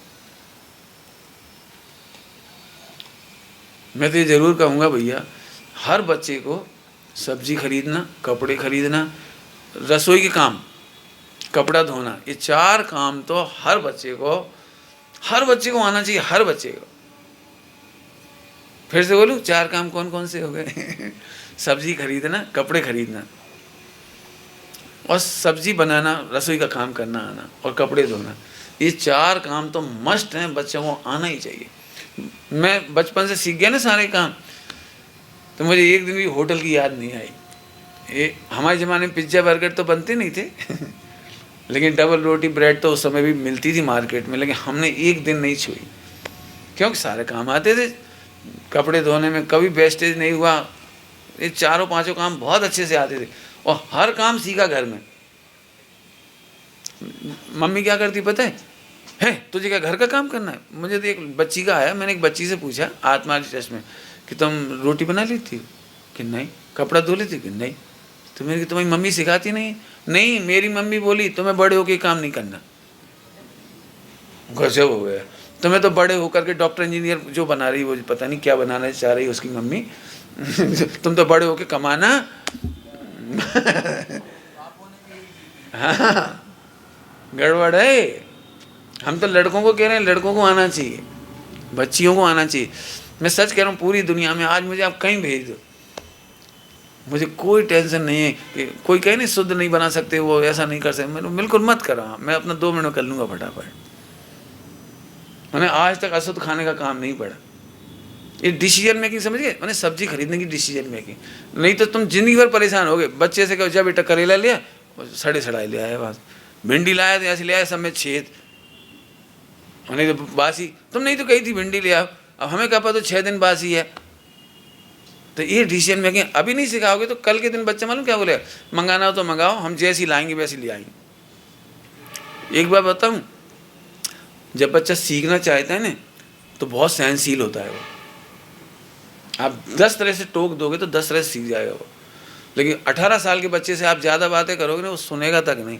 मैं तो ये जरूर कहूँगा भैया, हर बच्चे को सब्जी खरीदना, कपड़े खरीदना, रसोई के काम, कपड़ा धोना, ये 4 काम तो हर बच्चे को आना चाहिए, हर बच्चे को। फिर से बोलूँ 4 काम कौन कौन से हो गए सब्जी खरीदना, कपड़े खरीदना और सब्जी बनाना, रसोई का काम करना आना और कपड़े धोना। ये 4 काम तो मस्ट हैं, बच्चों को आना ही चाहिए। मैं बचपन से सीख गया ना सारे काम, तो मुझे एक दिन भी होटल की याद नहीं आई। ये हमारे ज़माने में पिज्ज़ा बर्गर तो बनते नहीं थे लेकिन डबल रोटी ब्रेड तो उस समय भी मिलती थी मार्केट में, लेकिन हमने एक दिन नहीं छुई, क्योंकि सारे काम आते थे। कपड़े धोने में कभी वेस्टेज नहीं हुआ, ये 4-5 काम बहुत अच्छे से आते थे और हर काम सीखा घर में। मम्मी क्या करती पता है तुझे क्या घर का काम करना है? मुझे तो एक बच्ची का आया, मैंने एक बच्ची से पूछा आत्मा टेस्ट में कि तुम रोटी बना लेती हो कि नहीं, कपड़ा धो लेती कि नहीं, तो मेरी तुम्हारी मम्मी सिखाती नहीं, मेरी मम्मी बोली तुम्हें बड़े होकर काम नहीं करना। गजब हो गया, तुम्हें तो बड़े होकर के डॉक्टर इंजीनियर जो बना रही, वो पता नहीं क्या बनाना चाह रही उसकी मम्मी तुम तो बड़े होके कमाना हाँ गड़बड़ है। हम तो लड़कों को कह रहे हैं, लड़कों को आना चाहिए, बच्चियों को आना चाहिए। मैं सच कह रहा हूँ, पूरी दुनिया में आज मुझे आप कहीं भेज दो, मुझे कोई टेंशन नहीं है कि कोई कहे नहीं शुद्ध नहीं बना सकते, वो ऐसा नहीं कर सकते। मैंने बिल्कुल मत करो, मैं अपना 2 मिनट कर लूँगा फटाफट। मैंने आज तक अशुद्ध खाने का काम नहीं पड़ा, ये डिसीजन मेकिंग समझ गए, मैंने सब्जी खरीदने की डिसीजन मेकिंग। नहीं तो तुम जिंदगी भर परेशान हो गए। बच्चे से कहो जा बेटा करेला लिया, सड़े सड़ाए ले आया, बस भिंडी लाया तो ऐसे ले आया सब में छेद, नहीं तो बासी। तुम नहीं तो कही थी भिंडी ले आओ, अब हमें क्या पता 6 दिन बासी है। तो ये डिसीजन मेकिंग अभी नहीं सिखाओगे तो कल के दिन बच्चा मालूम क्या बोलेगा, मंगाना हो तो मंगाओ, हम जैसी लाएंगे वैसी ले आएंगे। एक बार बताऊं, जब बच्चा सीखना चाहता है ना तो बहुत सहनशील होता है वो। आप 10 तरह से टोक दोगे तो 10 तरह से सीख जाएगा वो। लेकिन 18 साल के बच्चे से आप ज़्यादा बातें करोगे ना, वो सुनेगा तक नहीं।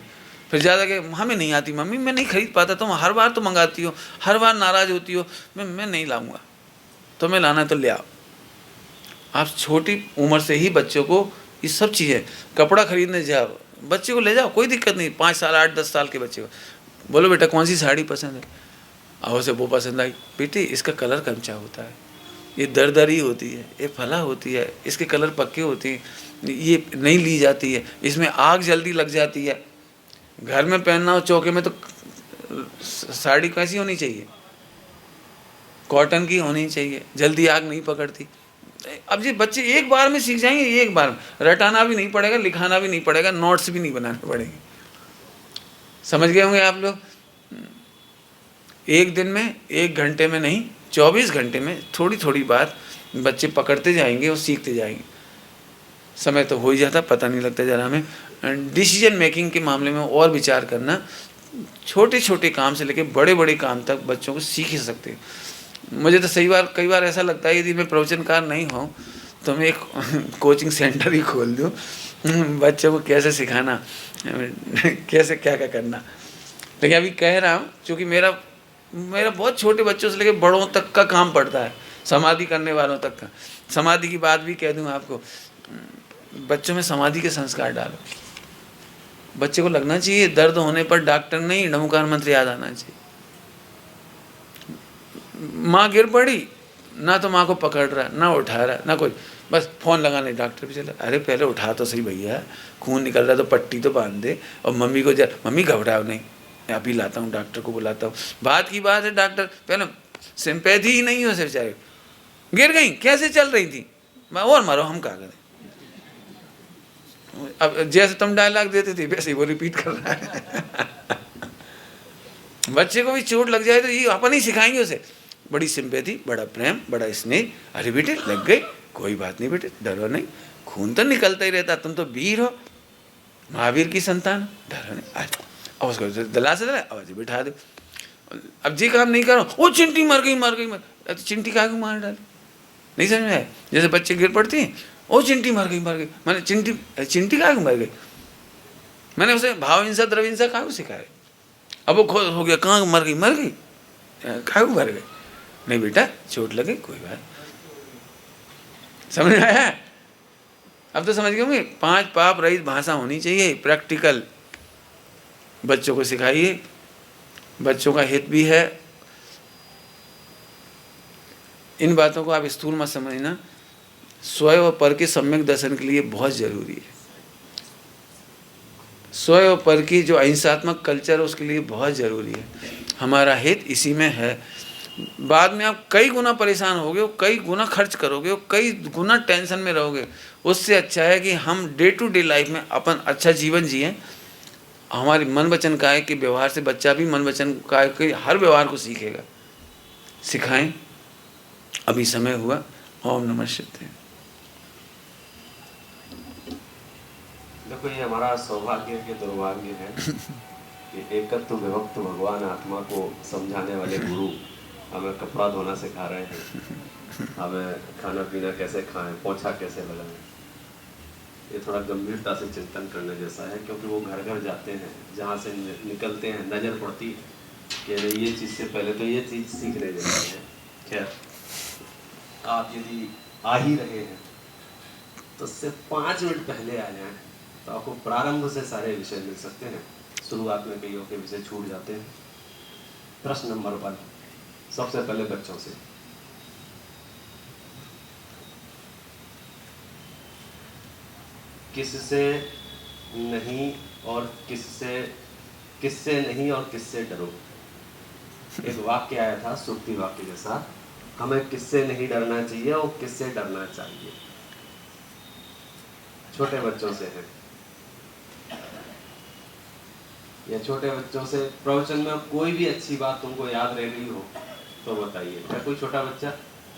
फिर ज़्यादा कि हमें नहीं आती मम्मी, मैं नहीं खरीद पाता, तुम हर बार तो मंगाती हो, हर बार नाराज़ होती हो, मैं नहीं लाऊंगा, तुम्हें लाना है तो ले आओ। आप छोटी उम्र से ही बच्चों को ये सब चीज़ें, कपड़ा खरीदने जाओ बच्चे को ले जाओ, कोई दिक्कत नहीं। 5 साल 8-10 साल के बच्चे को बोलो बेटा कौन सी साड़ी पसंद है, और उसे वो पसंद आई, बेटी इसका कलर कंचा होता है, ये दरदरी होती है, ये फला होती है, इसके कलर पक्के होते हैं, ये नहीं ली जाती है, इसमें आग जल्दी लग जाती है। घर में पहनना हो चौके में तो साड़ी कैसी होनी चाहिए, कॉटन की होनी चाहिए, जल्दी आग नहीं पकड़ती। अब ये बच्चे एक बार में सीख जाएंगे, एक बार में रटाना भी नहीं पड़ेगा, लिखाना भी नहीं पड़ेगा, नोट्स भी नहीं बनाने पड़ेंगे। समझ गए होंगे आप लोग। एक दिन में 1 घंटे में नहीं, 24 घंटे में थोड़ी थोड़ी बात बच्चे पकड़ते जाएंगे और सीखते जाएंगे। समय तो हो ही जाता, पता नहीं लगता जरा। हमें डिसीजन मेकिंग के मामले में और विचार करना, छोटे छोटे काम से लेकर बड़े बड़े काम तक बच्चों को सीख ही सकते हैं। मुझे तो कई बार ऐसा लगता है यदि मैं प्रवचनकार नहीं हूँ तो मैं एक कोचिंग सेंटर ही खोल दूँ, बच्चों को कैसे सिखाना, कैसे क्या क्या करना। लेकिन अभी कह रहा हूँ क्योंकि मेरा बहुत छोटे बच्चों से लेकर बड़ों तक का काम पड़ता है, समाधि करने वालों तक का। समाधि की बात भी कह दूँ आपको, बच्चों में समाधि के संस्कार डालो। बच्चे को लगना चाहिए दर्द होने पर डॉक्टर नहीं, नमोकार मंत्र याद आना चाहिए। माँ गिर पड़ी ना तो माँ को पकड़ रहा, ना उठा रहा, ना कोई, बस फ़ोन लगाने डॉक्टर पे चला। अरे पहले उठा तो सही भैया, खून निकल रहा तो पट्टी तो बांध दे। और मम्मी को मम्मी घबराओ नहीं, मैं अभी लाता हूँ, डॉक्टर को बुलाता हूँ। बात की बात है, डॉक्टर पहले सिंपैथी ही नहीं हो से बेचारे, गिर गई कैसे चल रही थी, मैं और मारो हम क्या करें। अब जैसे तुम डायलॉग देते थे वैसे ही वो रिपीट कर रहा है। बच्चे को भी चोट लग जाए तो ये अपन ही सिखाएंगे उसे, बड़ी सिंपैथी, बड़ा प्रेम, बड़ा स्नेह। अरे बेटे लग गई, कोई बात नहीं बेटे, डरो नहीं, खून तो निकलता ही रहता, तुम तो वीर हो, महावीर की संतान, डरो नहीं। आज और उसको दला से दला आवाज बिठा दो। अब जी काम नहीं करो, वो चिंटी मर गई। तो चिंटी का मार डाले, नहीं समझ में आया। जैसे बच्चे गिर पड़ती हैं, ओ चिंटी मर गई, मैंने चिंटी का मर गई, मैंने उसे भाव हिंसा द्रव्य हिंसा कहाँ सिखाया। अब वो खो हो गया, कहाँ मर गई कहाँ मर गई, नहीं बेटा चोट लगे कोई बात। समझ में आया। अब तो समझ गए होंगे। 5 पाप रहित भाषा होनी चाहिए, प्रैक्टिकल बच्चों को सिखाइए, बच्चों का हित भी है। इन बातों को आप स्थूल मत समझना, स्वयं और पर के सम्यक दर्शन के लिए बहुत जरूरी है। स्वयं और पर की जो अहिंसात्मक कल्चर है उसके लिए बहुत ज़रूरी है। हमारा हित इसी में है। बाद में आप कई गुना परेशान होगे, कई गुना खर्च करोगे, कई गुना टेंशन में रहोगे। उससे अच्छा है कि हम डे टू डे लाइफ में अपन अच्छा जीवन जिएं। हमारी मन वचन काय के व्यवहार से बच्चा भी मन वचन काय के हर व्यवहार को सीखेगा। सिखाएं। अभी समय हुआ। ओम नमः शिवाय। देखो ये हमारा सौभाग्य के दुर्भाग्य है कि एकत्व विभक्त भगवान आत्मा को समझाने वाले गुरु हमें कपड़ा धोना सिखा रहे हैं, हमें खाना पीना कैसे खाएं, पोछा कैसे लगाएं। ये थोड़ा गंभीरता से चिंतन करने जैसा है, क्योंकि वो घर घर जाते हैं, जहाँ से निकलते हैं नज़र पड़ती कि ये चीज़ से पहले तो ये चीज़ सीखने जैसी है। खैर, आप यदि आ ही रहे हैं तो उससे 5 मिनट पहले आ जाएं तो आपको प्रारंभ से सारे विषय मिल सकते हैं। शुरुआत में कईयों के विषय छूट जाते हैं। प्रश्न नंबर 1 सबसे पहले बच्चों से, किससे नहीं और किससे नहीं और किससे डरो। एक वाक्य आया था सुक्ति वाक्य जैसा हमें किससे नहीं डरना चाहिए और किससे डरना चाहिए? छोटे बच्चों से है या छोटे बच्चों से प्रवचन में कोई भी अच्छी बात तुमको याद रह गई हो तो बताइए। क्या कोई छोटा बच्चा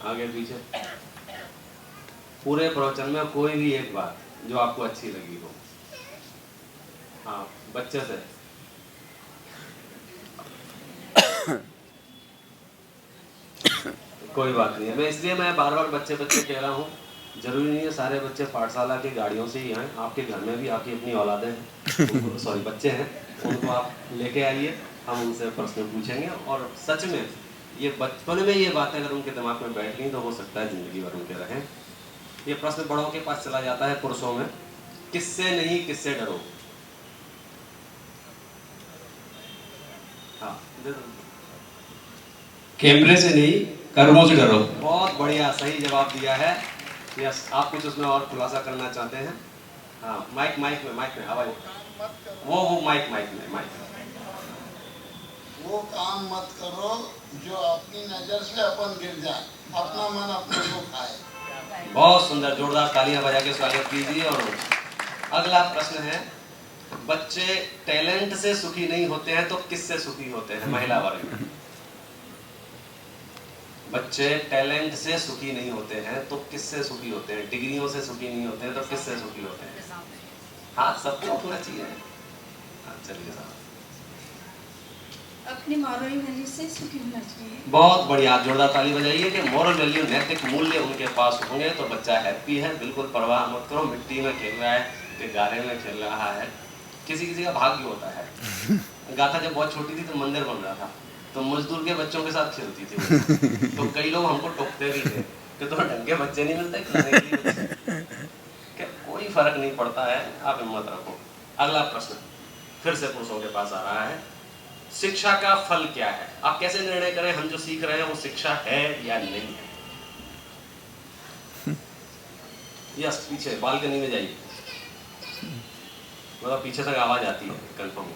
आगे पीछे, पूरे प्रवचन में कोई भी एक बात जो आपको अच्छी लगी हो? हाँ, बच्चे से। कोई बात नहीं है, मैं इसलिए मैं बार बार बच्चे बच्चे कह रहा हूँ। जरूरी नहीं है सारे बच्चे पाठशाला की गाड़ियों से ही आए, आपके घर में भी आपकी अपनी औलादें हैं, सॉरी बच्चे हैं, उनको आप लेके आइए, हम उनसे प्रश्न पूछेंगे। और सच में ये बचपन में ये बातें अगर उनके दिमाग में बैठ गई तो हो सकता है जिंदगी भर उनके रहें। ये प्रश्न बड़ों के पास चला जाता है पुरुषों में, किससे नहीं किससे डरो? हाँ, कैमरे से नहीं कर्मों से डरो। बहुत बढ़िया, सही जवाब दिया है। यस, आप कुछ उसमें और खुलासा करना चाहते हैं? हाँ, माइक में आवाज, वो माइक में वो काम मत करो जो अपनी नजर से अपन गिर जाए, अपना मन अपने को खाए। बहुत सुंदर, जोरदार तालियां बजा के स्वागत कीजिए। और अगला प्रश्न है, बच्चे टैलेंट से सुखी नहीं होते हैं तो किससे सुखी होते हैं? महिला वर्ग में बच्चे टैलेंट से सुखी नहीं होते हैं तो किससे सुखी होते हैं? डिग्रियों से सुखी नहीं होते हैं तो किससे सुखी होते हैं? हाँ, सबको उठना चाहिए। हाँ, चलिए साहब। अपनी मॉरल वैल्यू से सुखी होना चाहिए। बहुत बढ़िया, आप जोरदार ताली बजाइए कि मॉरल वैल्यू, नैतिक मूल्य उनके पास होंगे तो बच्चा हैप्पी है। बिल्कुल परवाह मत करो, मिट्टी में खेल रहा है कि गारे में खेल रहा है, किसी किसी का भाग्य होता है। गाथा जब बहुत छोटी थी तो मंदिर बन रहा था, तो मजदूर के बच्चों के साथ खेलती थी। तो कई लोग हमको टोकते भी थे कि तुम्हें ढंग के बच्चे नहीं मिलते, खाने के लिए बच्चे। क्या कोई फर्क नहीं पड़ता है, आप हिम्मत रखो। अगला प्रश्न फिर से पुरुषों के पास आ रहा है, शिक्षा का फल क्या है? आप कैसे निर्णय करें हम जो सीख रहे हैं वो शिक्षा है या नहीं है? यस, पीछे बालकनी में जाइए, मतलब पीछे तक आवाज आती है, कंफर्म।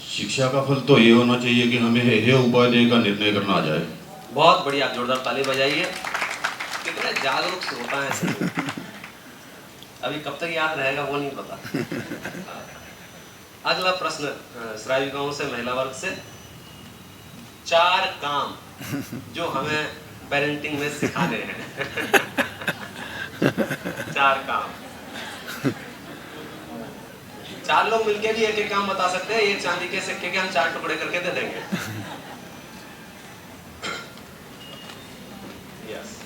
शिक्षा का फल तो ये होना चाहिए कि हमें हे उपाय का निर्णय करना आ जाए। बहुत बढ़िया, जोरदार ताली बजाइए। कितने जागरूक श्रोता है सर। अभी कब तक याद रहेगा वो नहीं पता। अगला प्रश्न श्राविकाओं से, महिला वर्ग से, 4 काम जो हमें पेरेंटिंग में सिखाने हैं। 4 काम। 4 लोग मिलके भी एक काम बता सकते हैं। एक चांदी के सिक्के के हम 4 टुकड़े करके दे देंगे। यस,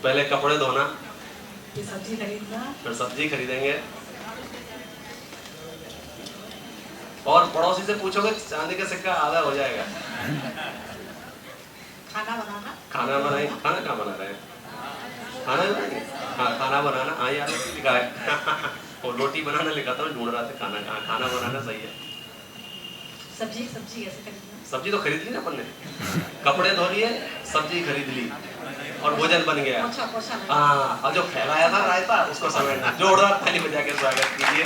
पहले कपड़े धोना, फिर सब्जी खरीदना, फिर सब्जी खरीदेंगे, और पड़ोसी से पूछोगे चांदी का सिक्का आधा हो जाएगा। खाना बनाना, खाना बनाए, खाना कहाँ बना रहे हैं? खाना बनाएंगे, हाँ खाना बनाना। हाँ यार, लिखा है। और रोटी बनाना लिखा था, मैं ढूंढ रहा था खाना कहाँ। खाना बनाना सही है। सब्जी कैसे खरीदना? सब्जी तो खरीद ली ना अपन ने, कपड़े धो लिए, सब्जी खरीद ली और भोजन बन गया। हाँ, और जो फैलाया था रायता उसको समेटना। जोरदार ताली बजा के स्वागत कीजिए।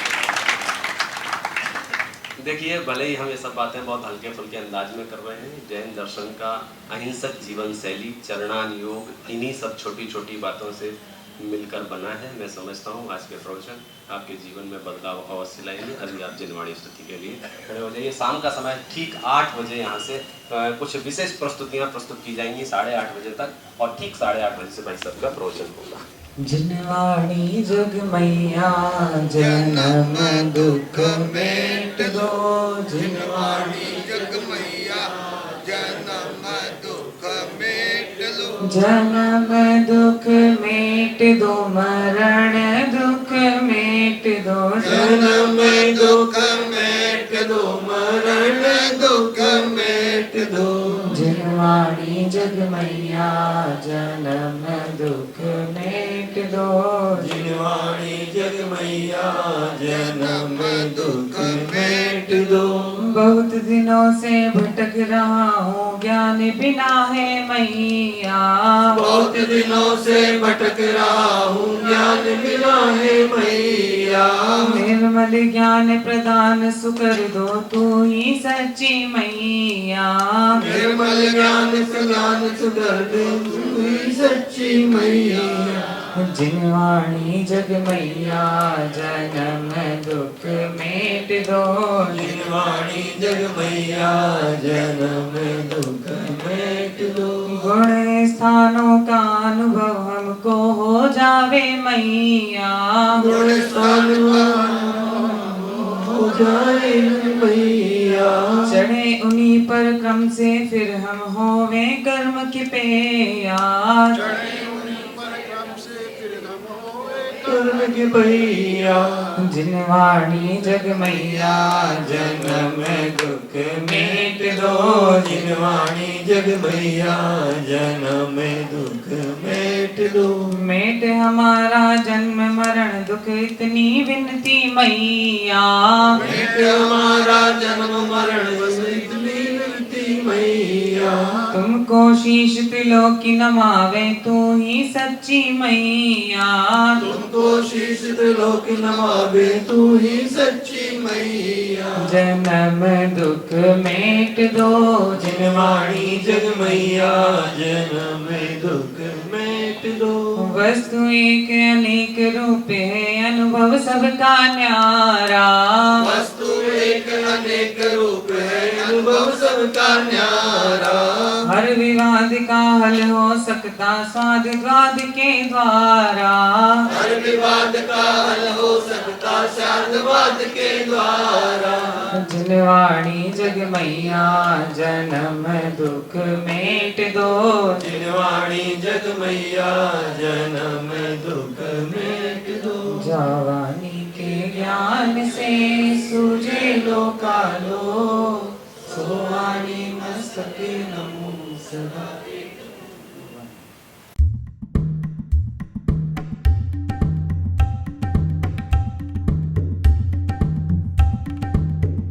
देखिए, भले ही हम ये सब बातें बहुत हल्के फुल्के अंदाज में कर रहे हैं, जैन दर्शन का अहिंसक जीवन शैली, चरणान योग, इन्हीं सब छोटी छोटी बातों से मिलकर बना है। मैं समझता हूँ आज के प्रवचन आपके जीवन में बदलाव अवश्य लाएंगे। अभी आप जिनवाणी स्तुति के लिए खड़े हो जाइए। शाम का समय ठीक 8 बजे यहाँ से कुछ विशेष प्रस्तुतियाँ प्रस्तुत की जाएंगी 8:30 बजे तक, और ठीक 8:30 बजे से भाई सबका प्रवचन होगा। जिनवाणी जग मैया जन्म दुख मेट दो, जिनवाणी जग मैया जन्म दुख मेट लो, जन्म दुख मेट दो, मरण दुख मेट दो, जन्म दुख मेट दो, मरण दुख मेट दो, जिनवाणी जग मैया जन्म दुख मेट दो, जिनवाणी जग मैया जन्म दुख मेट दो। बहुत बहुत दिनों से भटक रहा हूँ, ज्ञान बिना है मैया। बहुत दिनों से भटक रहा हूँ, ज्ञान बिना है मैया। निर्मल ज्ञान प्रदान सुकर दो, तू ही सच्ची मैया। निर्मल ज्ञान प्रदान सुकर दो, तू ही सच्ची मैया। जिनवाणी जग मैया, जन्म दुख मेट दो। जिनवाणी जग मैया, जन्म दुख मेट दो। गुण स्थानों का अनुभव हमको हो जावे मैया। गुण स्थान हो जाए मैया। चढ़े उन्हीं पर क्रम से फिर हम होवे कर्म के पेया। कर्म के भैया। जिनवाणी जग मैया, जन्म दुख मेट दो। जिनवाणी जग मैया, जन्म दुख मेट दो। मेट हमारा जन्म मरण दुख इतनी विनती मैया। मेट हमारा जन्म मरण इतनी विनती मैया। तुमको शीश त्रिलोकी नमावे, तू ही सच्ची मैया। तुमको शीश त्रिलोकी नमावे, तू ही सच्ची मैया। जन्म दुख मेट दो। जिनवाणी जग मैया, जन्म दुख मेट दो। वस्तु एक अनेक रूप है, अनुभव सबका न्यारा। वस्तु एक अनेक रूप है, अनुभव सबका न्यारा। हर विवाद का हल हो सकता स्वाद द्वाद के द्वारा। हर विवाद का हल हो सकता शांतवाद के द्वारा। जिनवाणी जग मैया, जन्म दुख मेट दो। जिनवाणी जग मैया, जन्म दुख मेट दो। जवानी के ज्ञान से सूझे लो कालो, सोवानी मस्तक नमो सदा।